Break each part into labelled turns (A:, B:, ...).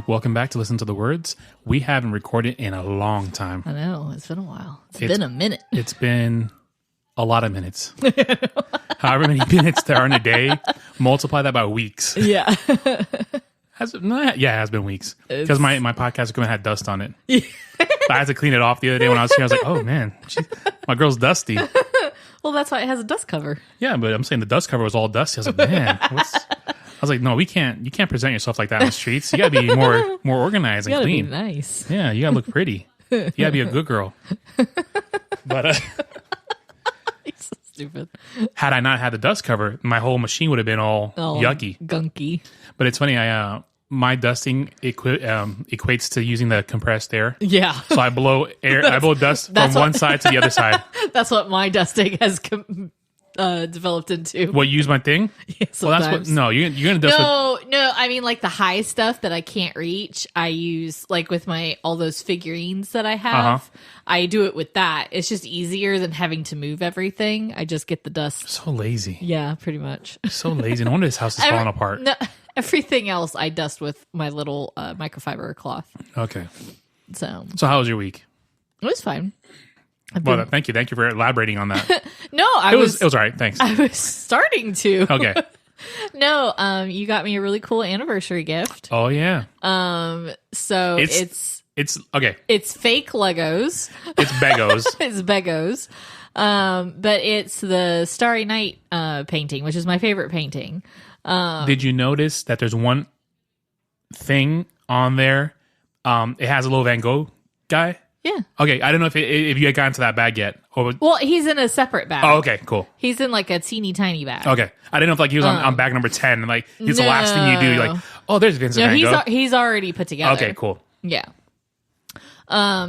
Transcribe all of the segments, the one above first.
A: Welcome back to Listen to the Words. We haven't recorded in a long time.
B: I know. It's been a while. It's been a minute.
A: It's been a lot of minutes. However many minutes there are in a day, multiply that by weeks.
B: Yeah.
A: It has been weeks. Because my podcast equipment had dust on it.
B: Yeah.
A: I had to clean it off the other day when I was here. I was like, oh, man, my girl's dusty.
B: Well, that's why it has a dust cover.
A: Yeah, but I'm saying the dust cover was all dusty. I was like, man, I was like, no, you can't present yourself like that on the streets. You gotta be more organized and clean.
B: Be nice.
A: Yeah, you gotta look pretty. You gotta be a good girl. But
B: You're so stupid.
A: had I not had the dust cover, my whole machine would have been all yucky,
B: gunky.
A: But it's funny. My dusting equates to using the compressed air.
B: Yeah. So
A: I blow dust from one side to the other side.
B: That's what my dusting has developed into.
A: What, use my thing?
B: Yeah,
A: well, that's what. No, you're gonna dust.
B: No. I mean, like the high stuff that I can't reach, I use like with all those figurines that I have. I do it with that. It's just easier than having to move everything. I just get the dust.
A: So lazy.
B: Yeah, pretty much.
A: So lazy. No wonder this house is falling apart.
B: No, everything else I dust with my little microfiber cloth.
A: Okay.
B: So
A: how was your week?
B: It was fine.
A: Well, thank you for elaborating on that.
B: No,
A: it was all right. Thanks.
B: I was starting to.
A: Okay.
B: No, you got me a really cool anniversary gift.
A: Oh yeah.
B: So it's
A: okay.
B: It's fake Legos.
A: It's Begos.
B: It's Begos. But it's the Starry Night painting, which is my favorite painting.
A: Did you notice that there's one thing on there? It has a little Van Gogh guy.
B: Yeah.
A: Okay, I don't know if you had gotten to that bag yet.
B: Well, he's in a separate bag.
A: Oh, okay, cool.
B: He's in like a teeny tiny bag.
A: Okay, I didn't know if he was on bag number 10. And like he's the last thing you do. You're like, oh, there's Vincent Van Gogh.
B: He's already put together.
A: Okay, cool.
B: Yeah.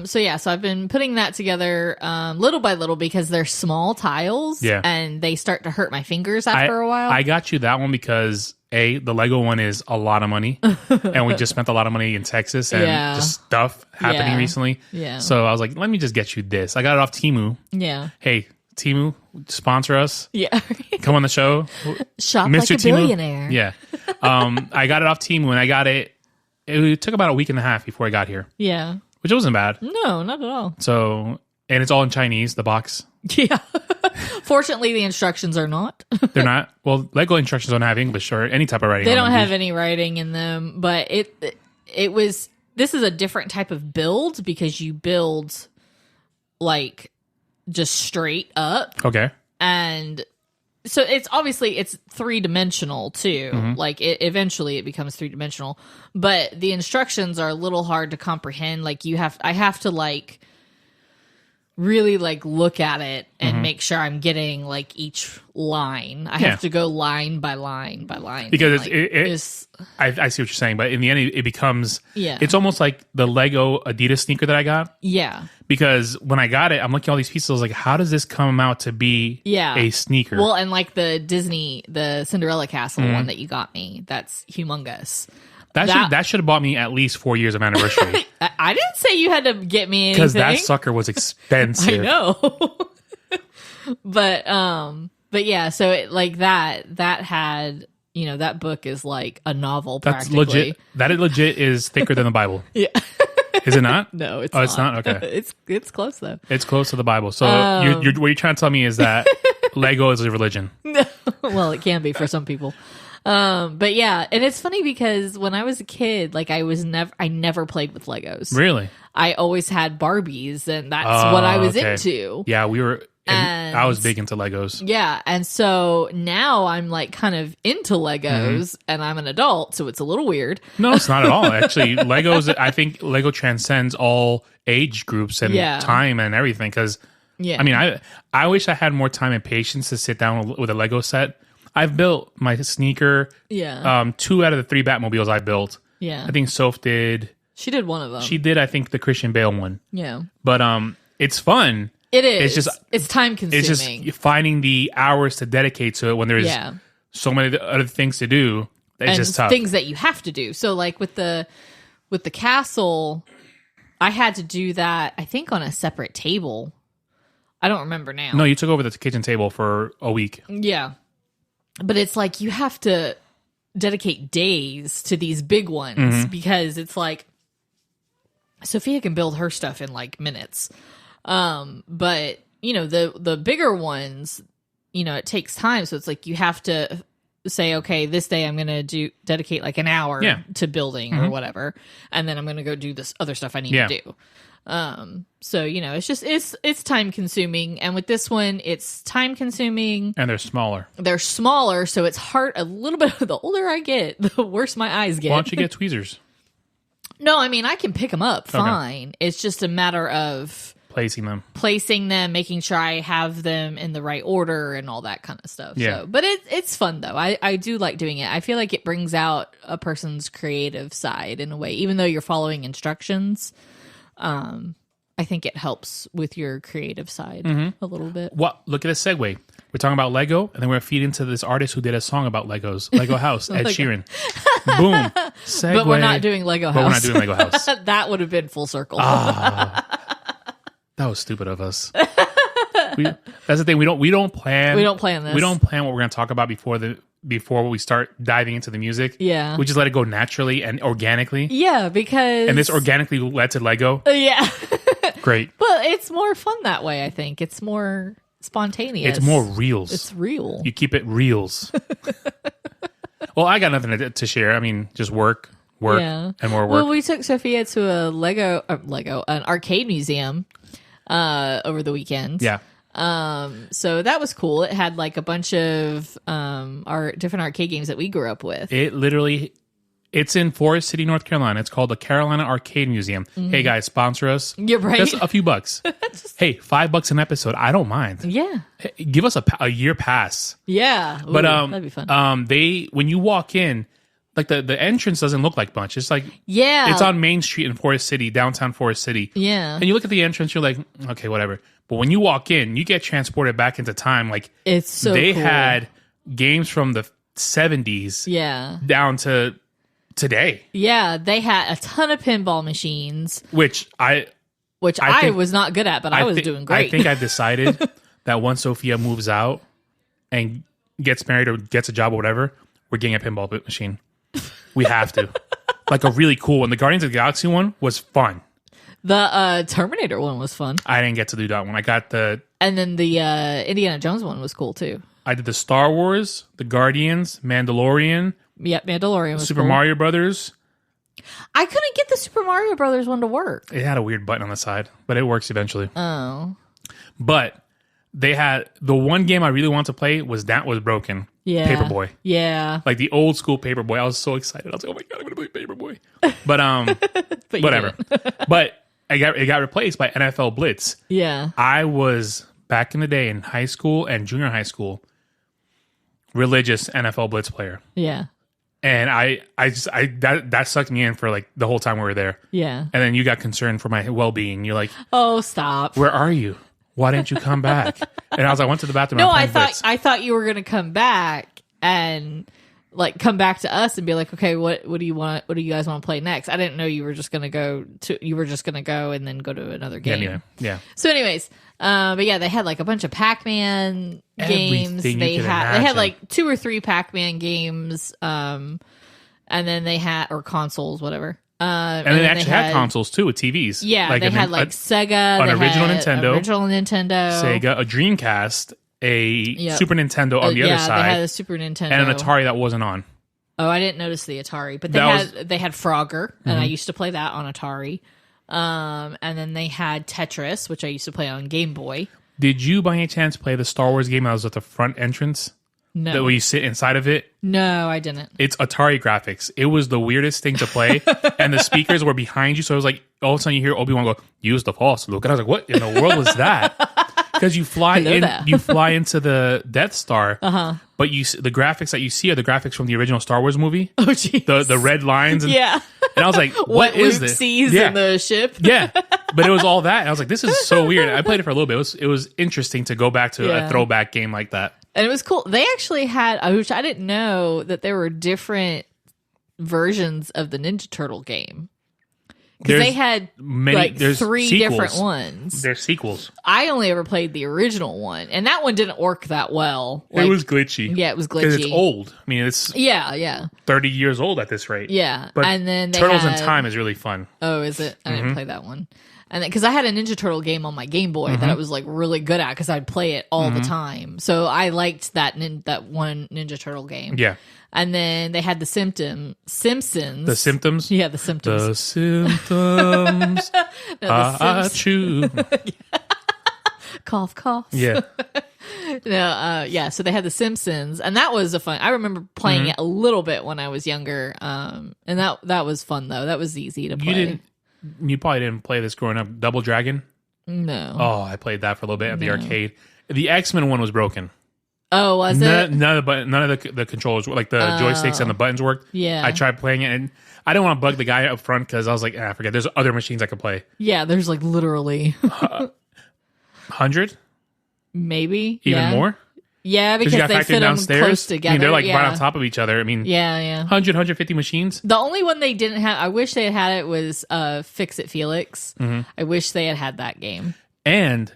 B: So I've been putting that together little by little because they're small tiles.
A: Yeah.
B: And they start to hurt my fingers after a while.
A: I got you that one because the Lego one is a lot of money, and we just spent a lot of money in Texas and just stuff happening recently.
B: Yeah.
A: So I was like, let me just get you this. I got it off Temu.
B: Yeah.
A: Hey, Temu, sponsor us.
B: Yeah.
A: Come on the show.
B: Shop
A: Mr.
B: like a
A: Temu.
B: billionaire.
A: Yeah. I got it off Temu, and I got it. It took about a week and a half before I got here.
B: Yeah.
A: Which wasn't bad.
B: No, not at all.
A: So, and it's all in Chinese, the box.
B: Yeah. Fortunately, the instructions are not.
A: They're not. Well, Lego instructions don't have English or any type of writing.
B: They don't have any writing in them, but this is a different type of build because you build like just straight up.
A: Okay.
B: And so it's 3-dimensional too. Mm-hmm. Like eventually it becomes 3-dimensional, but the instructions are a little hard to comprehend. Like I have to like really like look at it and make sure I'm getting like each line. I have to go line by line by line
A: because
B: I
A: see what you're saying, but in the end it becomes
B: it's
A: almost like the Lego Adidas sneaker that I got.
B: Yeah.
A: Because when I got it, I'm looking at all these pieces. I was like, how does this come out to be a sneaker?
B: Well, and like the Cinderella Castle one that you got me, that's humongous.
A: That should have bought me at least 4 years of anniversary.
B: I didn't say you had to get me anything.
A: Because that sucker was expensive.
B: I know. but yeah, so like that had, that book is like a novel practically.
A: That legit is thicker than the Bible.
B: Yeah.
A: Is it not?
B: No, it's not.
A: Oh, it's not? Okay.
B: It's close though.
A: It's close to the Bible. So what you're trying to tell me is that Lego is a religion.
B: No. Well, it can be for some people. But yeah, and it's funny because when I was a kid, like I never played with Legos.
A: Really?
B: I always had Barbies, and that's what I was into.
A: Yeah, I was big into Legos.
B: Yeah, and so now I'm like kind of into Legos, and I'm an adult, so it's a little weird.
A: No, it's not at all. Actually, I think Lego transcends all age groups and time and everything. Because I mean, I wish I had more time and patience to sit down with a Lego set. I've built my sneaker.
B: Yeah.
A: 2 out of the 3 Batmobiles I built.
B: Yeah.
A: I think Soph did.
B: She did one of them.
A: She did, I think, the Christian Bale one.
B: Yeah.
A: But it's fun.
B: It is. It's time consuming.
A: It's just finding the hours to dedicate to it when there's so many other things to do. It's just tough.
B: Things that you have to do. So like with the castle, I had to do that, I think, on a separate table. I don't remember now.
A: No, you took over the kitchen table for a week.
B: Yeah. But it's like you have to dedicate days to these big ones because it's like Sophia can build her stuff in like minutes. But you know, the bigger ones, you know, it takes time. So it's like you have to say, okay, this day I'm going to dedicate like an hour to building or whatever. And then I'm going to go do this other stuff I need to do. So, you know, it's time consuming. And with this one, it's time consuming.
A: And they're smaller.
B: So it's hard a little bit. The older I get, the worse my eyes get.
A: Why don't you get tweezers?
B: No, I mean, I can pick them up fine. Okay. It's just a matter of
A: placing them,
B: making sure I have them in the right order and all that kind of stuff.
A: Yeah.
B: So, but it's fun though. I do like doing it. I feel like it brings out a person's creative side in a way, even though you're following instructions. I think it helps with your creative side a little bit.
A: Well, look at this segue. We're talking about Lego, and then we're going to feed into this artist who did a song about Legos. Lego House, Ed Sheeran. Boom. Segue.
B: But we're not doing Lego House.
A: But we're not doing Lego House.
B: That would have been full circle.
A: That was stupid of us. That's the thing. We don't plan.
B: We don't plan this.
A: We don't plan what we're going to talk about before we start diving into the music.
B: Yeah.
A: We just let it go naturally and organically.
B: Yeah, because...
A: And this organically led to Lego.
B: Yeah.
A: Great.
B: But it's more fun that way, I think. It's more spontaneous.
A: It's more reels.
B: It's real.
A: You keep it reels. Well, I got nothing to share. I mean, just work, and more work.
B: Well, we took Sophia to an arcade museum over the weekend.
A: Yeah.
B: So that was cool. It had like a bunch of our different arcade games that we grew up with.
A: It's in Forest City, North Carolina. It's called the Carolina Arcade Museum. Hey guys, sponsor us.
B: You're right.
A: Just a few bucks. Hey, $5 an episode. I don't mind.
B: Yeah.
A: Hey, give us a year pass.
B: Yeah. Ooh,
A: but
B: that'd be fun.
A: When you walk in, like the entrance doesn't look like much. It's like it's on Main Street in Forest City, downtown Forest City.
B: Yeah.
A: And you look at the entrance, you're like, okay, whatever. But when you walk in, you get transported back into time. Like
B: it's so
A: they
B: cool.
A: had games from the 70s.
B: Yeah.
A: Down to today.
B: Yeah, they had a ton of pinball machines,
A: which I
B: was not good at, but I was doing great.
A: I think I've decided that once Sophia moves out and gets married or gets a job or whatever, we're getting a pinball machine. We have to. Like a really cool one. The Guardians of the Galaxy one was fun.
B: The Terminator one was fun.
A: I didn't get to do that one.
B: And then the Indiana Jones one was cool too.
A: I did the Star Wars, the Guardians, Mandalorian.
B: Yep, Mandalorian was
A: Super Mario Brothers.
B: I couldn't get the Super Mario Brothers one to work.
A: It had a weird button on the side, but it works eventually.
B: Oh.
A: But they had the one game I really wanted to play was broken.
B: Yeah.
A: Paperboy.
B: Yeah.
A: Like the old school Paperboy. I was so excited. I was like, oh my God, I'm going to play Paperboy. But whatever. But it got replaced by NFL Blitz.
B: Yeah.
A: I was back in the day in high school and junior high school, religious NFL Blitz player.
B: Yeah.
A: And that sucked me in for like the whole time we were there.
B: Yeah.
A: And then you got concerned for my well-being. You're like,
B: oh, stop.
A: Where are you? Why didn't you come back? And I went to the bathroom.
B: No, I thought you were going to come back and like come back to us and be like, okay, what do you want? What do you guys want to play next? I didn't know you were just going to go and then go to another game.
A: Yeah.
B: So anyways, but yeah, they had like a bunch of Pac-Man games. They had like 2 or 3 Pac-Man games. And then they had, or consoles, whatever.
A: And they actually had consoles too with TVs.
B: Yeah, like they had like Sega,
A: an original Nintendo, Sega, a Dreamcast, a Super Nintendo on the other side.
B: They had a Super Nintendo
A: and an Atari that wasn't on.
B: Oh, I didn't notice the Atari, but they had Frogger, and I used to play that on Atari. And then they had Tetris, which I used to play on Game Boy.
A: Did you by any chance play the Star Wars game that was at the front entrance?
B: No.
A: That where you sit inside of it?
B: No, I didn't.
A: It's Atari graphics. It was the weirdest thing to play. And the speakers were behind you. So it was like, all of a sudden you hear Obi-Wan go, use the Force, Luke. And I was like, what in the world was that? Because you fly into the Death Star, but the graphics that you see are the graphics from the original Star Wars movie.
B: Oh, jeez.
A: The red lines. And,
B: yeah.
A: And I was like, what is
B: Luke
A: this?
B: Sees in the ship.
A: Yeah. But it was all that. And I was like, this is so weird. I played it for a little bit. It was interesting to go back to a throwback game like that.
B: And it was cool. They actually had, which I didn't know, that there were different versions of the Ninja Turtle game. Because they had
A: there's
B: three
A: sequels.
B: different ones.
A: There's sequels.
B: I only ever played the original one, and that one didn't work that well.
A: It was glitchy.
B: Yeah, it was glitchy.
A: Because it's old. I mean, it's 30 years old at this rate.
B: Yeah.
A: But
B: and then
A: Turtles in Time is really fun.
B: Oh, is it? I didn't play that one. And because I had a Ninja Turtle game on my Game Boy that I was like really good at because I'd play it all the time. So I liked that one Ninja Turtle game.
A: Yeah.
B: And then they had the Simpsons.
A: The Symptoms?
B: Yeah, the Symptoms.
A: The Symptoms are true.
B: Cough, cough.
A: Yeah.
B: So they had the Simpsons, and that was a fun. I remember playing it a little bit when I was younger, and that was fun though. That was easy to play.
A: You probably didn't play this growing up. Double Dragon?
B: No.
A: Oh, I played that for a little bit at the arcade. The X-Men one was broken.
B: Oh, was it?
A: None of the controllers, like the joysticks and the buttons worked.
B: Yeah.
A: I tried playing it, and I didn't want to bug the guy up front because I was like, I forget. There's other machines I could play.
B: Yeah, there's like literally
A: 100?
B: Maybe.
A: Even more?
B: Yeah, because they fit them close together.
A: I mean, they're like right on top of each other. I mean, 100, 150 machines.
B: The only one they didn't have, I wish they had it, was Fix It Felix. I wish they had that game.
A: And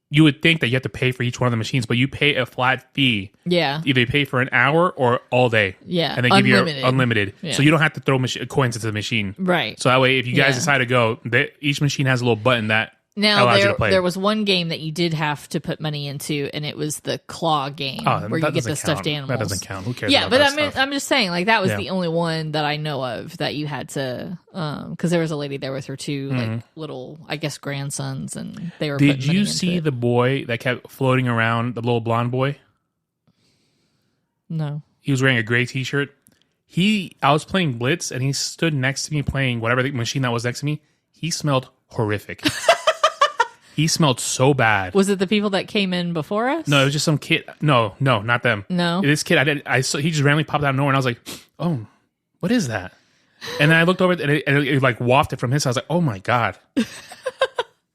A: you would think that you have to pay for each one of the machines, but you pay a flat fee.
B: Yeah.
A: Either you pay for an hour or all day.
B: Yeah.
A: And they give you unlimited. Yeah. So you don't have to throw coins into the machine.
B: Right.
A: So that way, if you guys decide to go, each machine has a little button that allows you to play.
B: There was one game that you did have to put money into, and it was the claw game where you get the stuffed animals.
A: That doesn't count. Who cares?
B: Yeah, but I'm just saying, like that was the only one that I know of that you had to, because there was a lady there with her two like little, I guess, grandsons, and they were.
A: Did you see the boy that kept floating around? The little blonde boy.
B: No.
A: He was wearing a gray T-shirt. I was playing Blitz, and he stood next to me playing whatever the machine that was next to me. He smelled horrific. He smelled so bad.
B: Was it the people that came in before us?
A: No, it was just some kid. No, not them.
B: No,
A: this kid. I saw he just randomly popped out of nowhere, and I was like, "Oh, what is that?" And then I looked over and it like wafted from his side. I was like, "Oh my god!"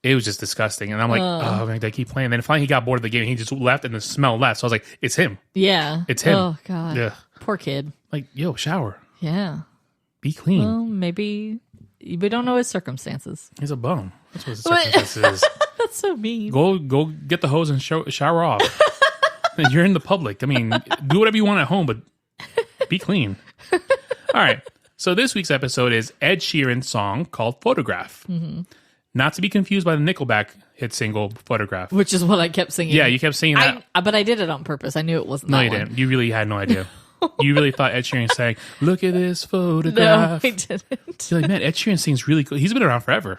A: It was just disgusting, and I'm like, "Oh, man, they keep playing." And then finally, he got bored of the game. And he just left, and the smell left. So I was like, "It's him."
B: Yeah,
A: it's him.
B: Oh god,
A: yeah.
B: Poor kid.
A: Like, yo, shower.
B: Yeah,
A: be clean.
B: Well, maybe we don't know his circumstances.
A: He's a bum. That's what his circumstances is.
B: That's so mean.
A: Go get the hose and shower off. You're in the public. I mean, do whatever you want at home, but be clean. All right. So this week's episode is Ed Sheeran's song called Photograph. Not to be confused by the Nickelback hit single Photograph.
B: Which is what I kept singing.
A: Yeah, you kept singing that.
B: But I did it on purpose. I knew it wasn't
A: that
B: one.
A: No, you didn't. You really had no idea. You really thought Ed Sheeran sang, "Look at this photograph."
B: No, I didn't.
A: You're like, man, Ed Sheeran sings really cool. He's been around forever.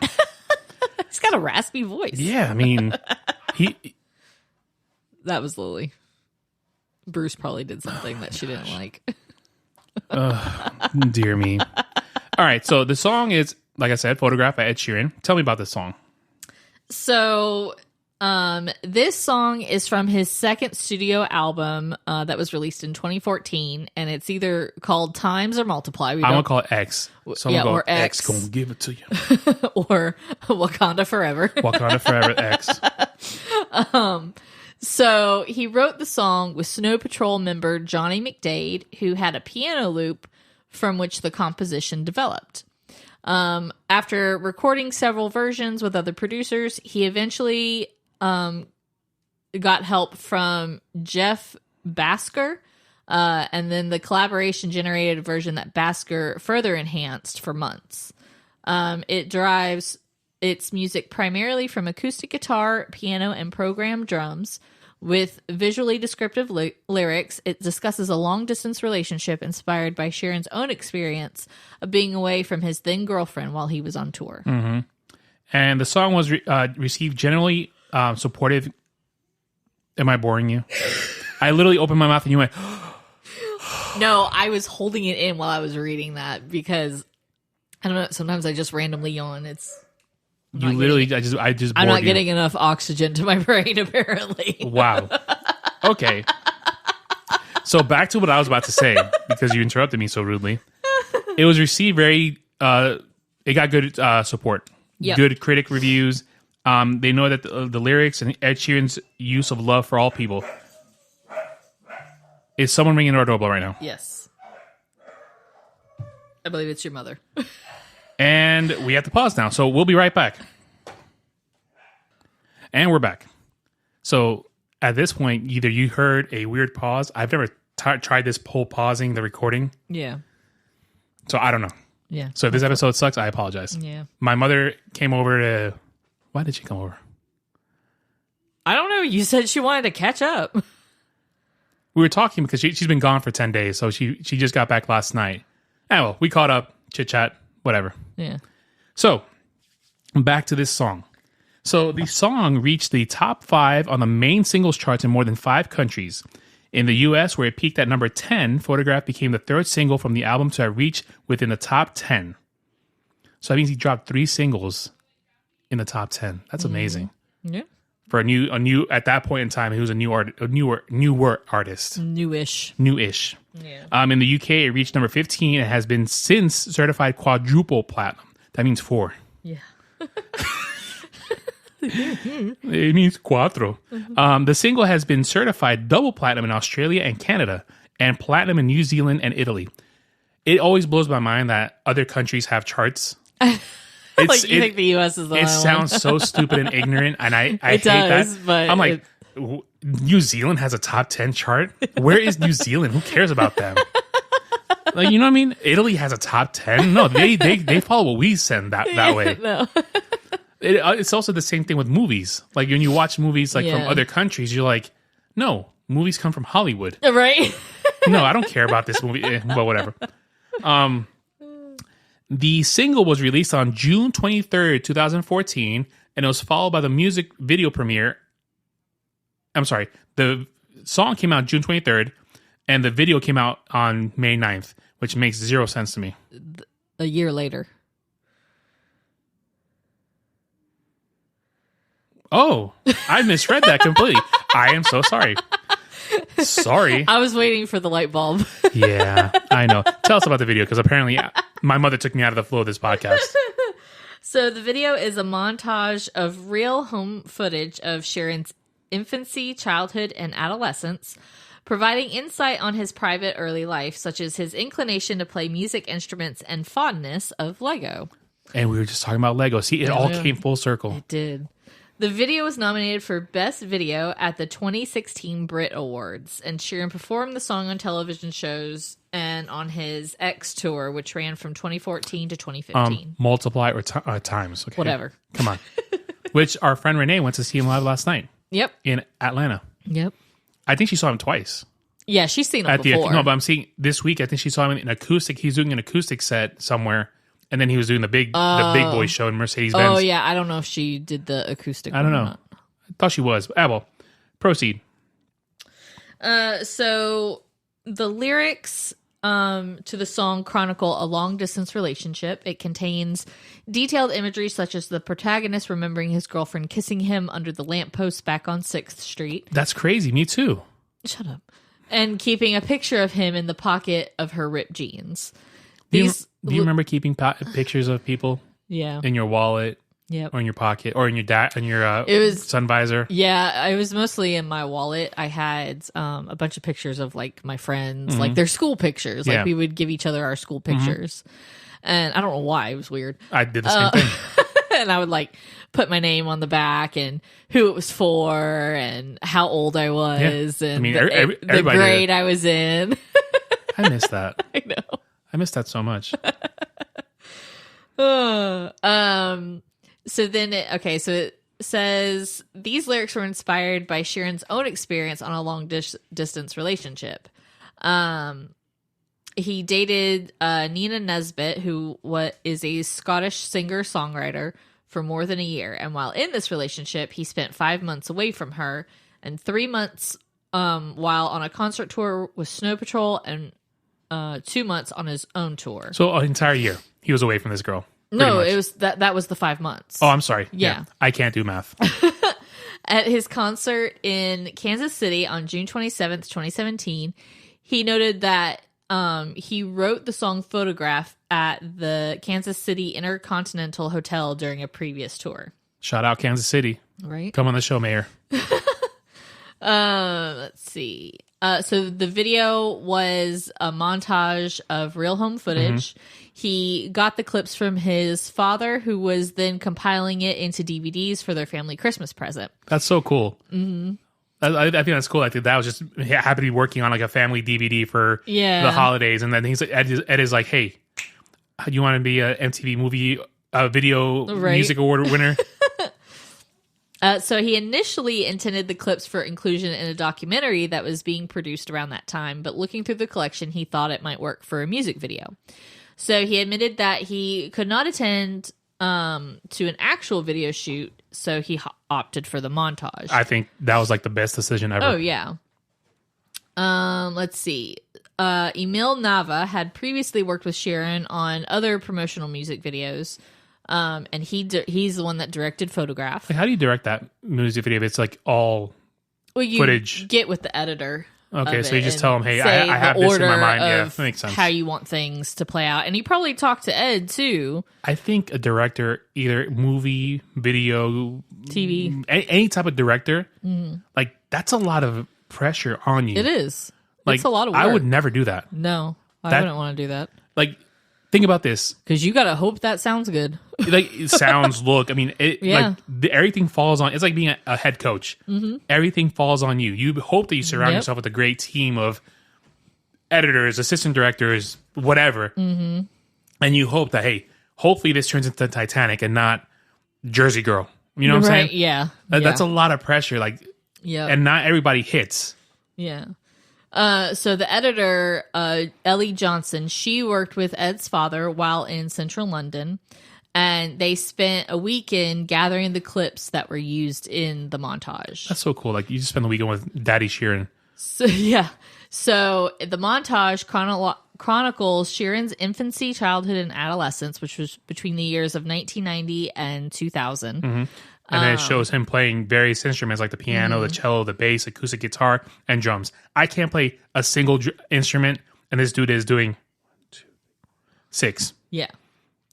B: He's got a raspy voice.
A: Yeah, I mean,
B: That was Lily. Bruce probably did something that she didn't like.
A: Dear me. All right, so the song is, like I said, Photograph by Ed Sheeran. Tell me about this song.
B: So, this song is from his second studio album that was released in 2014, and it's either called Times or Multiply.
A: I'm going to call it X.
B: Or X.
A: Gonna give it to you.
B: Or Wakanda Forever.
A: Wakanda Forever X.
B: So he wrote the song with Snow Patrol member Johnny McDade, who had a piano loop from which the composition developed. After recording several versions with other producers, he eventually got help from Jeff Basker, and then the collaboration generated a version that Basker further enhanced for months. It derives its music primarily from acoustic guitar, piano, and programmed drums. With visually descriptive lyrics, it discusses a long-distance relationship inspired by Sheeran's own experience of being away from his then-girlfriend while he was on tour.
A: Mm-hmm. And the song was received generally supportive. Am I boring you? I literally opened my mouth and you went...
B: No, I was holding it in while I was reading that because, I don't know, sometimes I just randomly yawn. I'm not getting enough oxygen to my brain, apparently.
A: Wow. Okay. So back to what I was about to say, because you interrupted me so rudely. It was received it got good support. Yep. Good critic reviews. They know that the lyrics and Ed Sheeran's use of love for all people. Is someone ringing our doorbell right now?
B: Yes. I believe it's your mother.
A: And And we have to pause now. So we'll be right back. And we're back. So at this point, either you heard a weird pause. I've never tried this whole pausing the recording.
B: Yeah.
A: So I don't know.
B: Yeah.
A: So if this episode sucks, I apologize.
B: Yeah.
A: My mother came over to... Why did she come over?
B: I don't know. You said she wanted to catch up.
A: We were talking because she's been gone for 10 days. So she just got back last night. And well, we caught up, chit-chat, whatever.
B: Yeah.
A: So back to this song. So the song reached the top 5 on the main singles charts in more than 5 countries. In the US, where it peaked at number 10, Photograph became the 3rd single from the album to have reached within the top 10. So that means he dropped 3 singles in the top 10. That's amazing.
B: Yeah.
A: For a new at that point in time, he was a newer artist.
B: Newish.
A: Yeah. In the UK, it reached number 15 and has been since certified quadruple platinum. That means 4.
B: Yeah.
A: It means cuatro. The single has been certified double platinum in Australia and Canada, and platinum in New Zealand and Italy. It always blows my mind that other countries have charts.
B: Like you think the U.S. is the only one.
A: It sounds so stupid and ignorant, and I hate
B: does,
A: that.
B: But
A: I'm like, New Zealand has a top 10 chart? Where is New Zealand? Who cares about them? Like, you know what I mean? Italy has a top 10? No, they follow what we send that way.
B: No.
A: It's also the same thing with movies. Like, when you watch movies from other countries, you're like, no, movies come from Hollywood.
B: Right?
A: No, I don't care about this movie, but whatever. The single was released on June 23rd, 2014, and it was followed by the music video premiere. I'm sorry, the song came out June 23rd, and the video came out on May 9th, which makes 0 sense to me.
B: A year later.
A: Oh, I misread that completely. I am so sorry. Sorry.
B: I was waiting for the light bulb.
A: Yeah, I know. Tell us about the video, because apparently my mother took me out of the flow of this podcast.
B: So the video is a montage of real home footage of Sheeran's infancy, childhood, and adolescence, providing insight on his private early life, such as his inclination to play music instruments and fondness of Lego.
A: And we were just talking about Lego. See, it all came full circle.
B: It did. The video was nominated for Best Video at the 2016 Brit Awards, and Sheeran performed the song on television shows and on his X tour, which ran from 2014 to 2015.
A: Multiply or times. Okay.
B: Whatever.
A: Come on. Which our friend Renee went to see him live last night.
B: Yep.
A: In Atlanta.
B: Yep.
A: I think she saw him twice.
B: Yeah, she's seen him before.
A: No, but I'm seeing this week, I think she saw him in acoustic. He's doing an acoustic set somewhere. And then he was doing the big boy show in Mercedes-Benz.
B: Oh, yeah. I don't know if she did the acoustic
A: I don't know.
B: Or not.
A: I thought she was. Well, proceed.
B: So the lyrics to the song chronicle a long-distance relationship. It contains detailed imagery such as the protagonist remembering his girlfriend kissing him under the lamppost back on 6th Street.
A: That's crazy. Me too.
B: Shut up. And keeping a picture of him in the pocket of her ripped jeans.
A: Do you remember keeping pictures of people?
B: Yeah.
A: In your wallet?
B: Yep.
A: Or in your pocket? Or in your sun visor?
B: Yeah, it was mostly in my wallet. I had a bunch of pictures of like my friends, like their school pictures. Like we would give each other our school pictures. And I don't know why, it was weird.
A: I did the same thing.
B: And I would like put my name on the back and who it was for and how old I was and the grade I was in.
A: I miss that.
B: I know.
A: I miss that so much.
B: So then it says these lyrics were inspired by Sheeran's own experience on a long distance relationship. He dated Nina Nesbitt, who is a Scottish singer-songwriter, for more than a year. And while in this relationship, he spent 5 months away from her and 3 months while on a concert tour with Snow Patrol and 2 months on his own tour.
A: So an entire year he was away from this girl.
B: No, it was that was the 5 months.
A: Oh, I'm sorry.
B: Yeah.
A: I can't do math.
B: At his concert in Kansas City on June 27th, 2017, he noted that he wrote the song Photograph at the Kansas City Intercontinental Hotel during a previous tour.
A: Shout out Kansas City.
B: Right.
A: Come on the show, Mayor.
B: Let's see. So the video was a montage of real home footage. He got the clips from his father, who was then compiling it into DVDs for their family Christmas present.
A: That's so cool. Mm-hmm. I think that's cool. I think that was just happened to be working on like a family DVD for the holidays, and then he's like, Ed is like, "Hey, you want to be a MTV movie video music award winner?"
B: So he initially intended the clips for inclusion in a documentary that was being produced around that time, but looking through the collection, he thought it might work for a music video. So he admitted that he could not attend to an actual video shoot, so he opted for the montage.
A: I think that was like the best decision ever.
B: Oh, yeah. Let's see. Emil Nava had previously worked with Sheeran on other promotional music videos, and he's the one that directed Photograph.
A: Like, how do you direct that music video if it's like all footage?
B: Get with the editor.
A: Okay, so you just tell him, hey, I have this in my mind. Yeah, that makes sense.
B: How you want things to play out. And he probably talked to Ed, too.
A: I think a director, either movie, video,
B: TV,
A: any type of director, like, that's a lot of pressure on you.
B: It is.
A: Like,
B: it's a lot of work.
A: I would never do that.
B: No, I wouldn't want to do that.
A: Like, think about this.
B: Because you got to hope that sounds good.
A: Like, it sounds, look. I mean, everything falls on. It's like being a head coach. Mm-hmm. Everything falls on you. You hope that you surround yourself with a great team of editors, assistant directors, whatever. Mm-hmm. And you hope that, hey, hopefully this turns into Titanic and not Jersey Girl. You know what I'm saying?
B: Yeah.
A: That's a lot of pressure. Like, and not everybody hits.
B: Yeah. So the editor, Ellie Johnson, she worked with Ed's father while in central London, and they spent a weekend gathering the clips that were used in the montage.
A: That's so cool. Like, you just spend the weekend with Daddy Sheeran.
B: So, yeah. So the montage chronicles Sheeran's infancy, childhood, and adolescence, which was between the years of 1990 and 2000.
A: Mm-hmm. And then it shows him playing various instruments like the piano, the cello, the bass, acoustic guitar, and drums. I can't play a single instrument, and this dude is doing 6.
B: Yeah.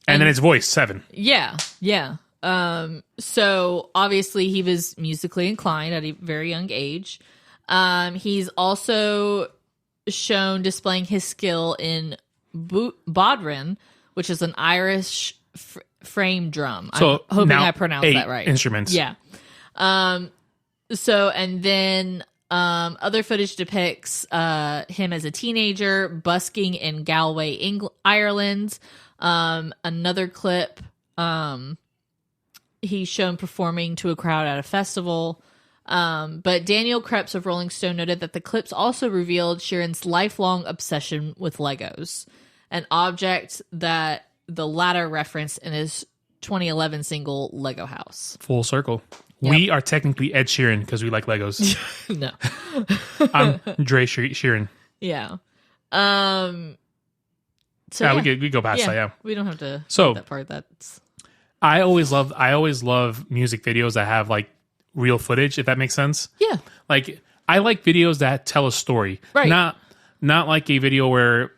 A: And then his voice, 7.
B: Yeah, yeah. So obviously he was musically inclined at a very young age. He's also shown displaying his skill in bodhran, which is an Irish frame drum.
A: So
B: I'm hoping I pronounced that right.
A: Instruments.
B: Yeah. So, and then other footage depicts him as a teenager busking in Galway, Ireland. Another clip, he's shown performing to a crowd at a festival. But Daniel Krebs of Rolling Stone noted that the clips also revealed Sheeran's lifelong obsession with Legos, an object that the latter referenced in his 2011 single Lego House.
A: Full circle. Yep. We are technically Ed Sheeran because we like Legos.
B: No.
A: I'm Dre Sheeran.
B: Yeah. So
A: yeah, we go past that. Yeah,
B: we don't have to.
A: So
B: that part. That's.
A: I always love music videos that have like real footage. If that makes sense.
B: Yeah.
A: Like, I like videos that tell a story.
B: Right.
A: Not like a video where,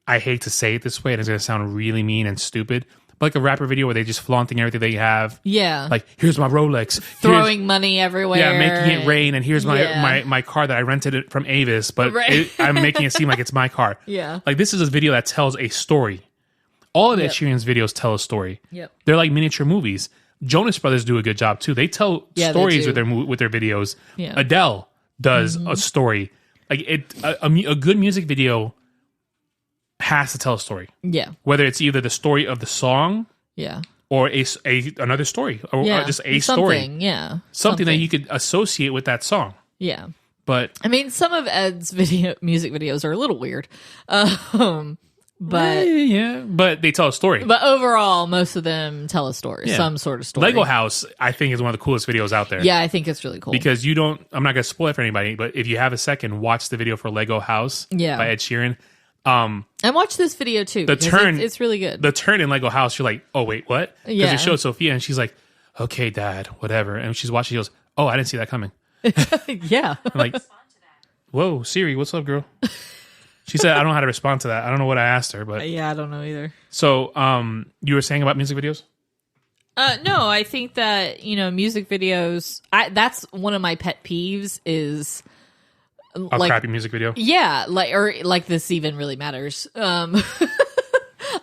A: I hate to say it this way, and it's going to sound really mean and stupid, but like a rapper video where they just flaunting everything they have.
B: Yeah.
A: Like, here's my Rolex.
B: Throwing money everywhere.
A: Yeah, making it rain, and here's my car that I rented it from Avis, but I'm making it seem like it's my car.
B: Yeah.
A: Like, this is a video that tells a story. All of Ed Sheeran's videos tell a story.
B: Yep.
A: They're like miniature movies. Jonas Brothers do a good job, too. They tell stories with their videos.
B: Yeah.
A: Adele does a story. Like, a good music video has to tell a story.
B: Yeah.
A: Whether it's either the story of the song, or another story, or just a story.
B: Yeah.
A: Something that you could associate with that song.
B: Yeah.
A: But
B: I mean, some of Ed's music videos are a little weird. But
A: but they tell a story.
B: But overall, most of them tell a story, some sort of story.
A: Lego House, I think, is one of the coolest videos out there.
B: Yeah, I think it's really cool.
A: Because I'm not going to spoil it for anybody, but if you have a second, watch the video for Lego House by Ed Sheeran.
B: And watch this video too. It's really good.
A: The turn in Lego House, you're like, oh wait, what? Because it showed Sophia, and she's like, okay, Dad, whatever. And she's watching, she goes, oh, I didn't see that coming.
B: Yeah.
A: I'm like, whoa, Siri, what's up, girl? She said, I don't know how to respond to that. I don't know what I asked her, but
B: yeah, I don't know either.
A: So, you were saying about music videos?
B: No, I think that music videos. That's one of my pet peeves is
A: a crappy music video.
B: Yeah, like this even really matters.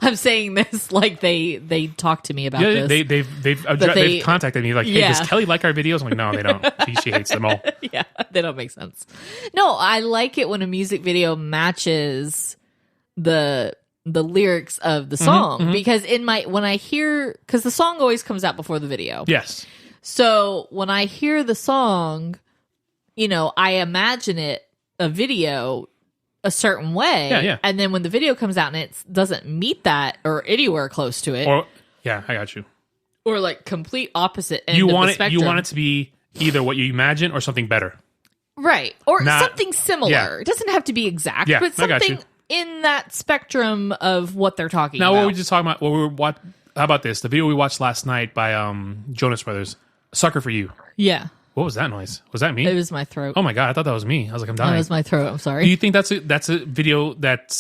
B: I'm saying this like they talked to me about this.
A: They've contacted me like, hey, does Kelly like our videos? I'm like, no, they don't. She hates them all.
B: Yeah, they don't make sense. No, I like it when a music video matches the lyrics of the song because because the song always comes out before the video.
A: Yes.
B: So when I hear the song, I imagine a video a certain way.
A: Yeah.
B: And then when the video comes out and it doesn't meet that or anywhere close to it.
A: Or I got you.
B: Or like complete opposite end of the spectrum.
A: You want it to be either what you imagine or something better.
B: Right. Or something similar. Yeah. It doesn't have to be exact, but something in that spectrum of what they're talking about.
A: Now, what were we just talking about? How about this? The video we watched last night by Jonas Brothers, Sucker for You.
B: Yeah.
A: What was that noise? Was that me?
B: It was my throat.
A: Oh my God, I thought that was me. I was like, I'm dying.
B: That was my throat. I'm sorry.
A: Do you think that's a video that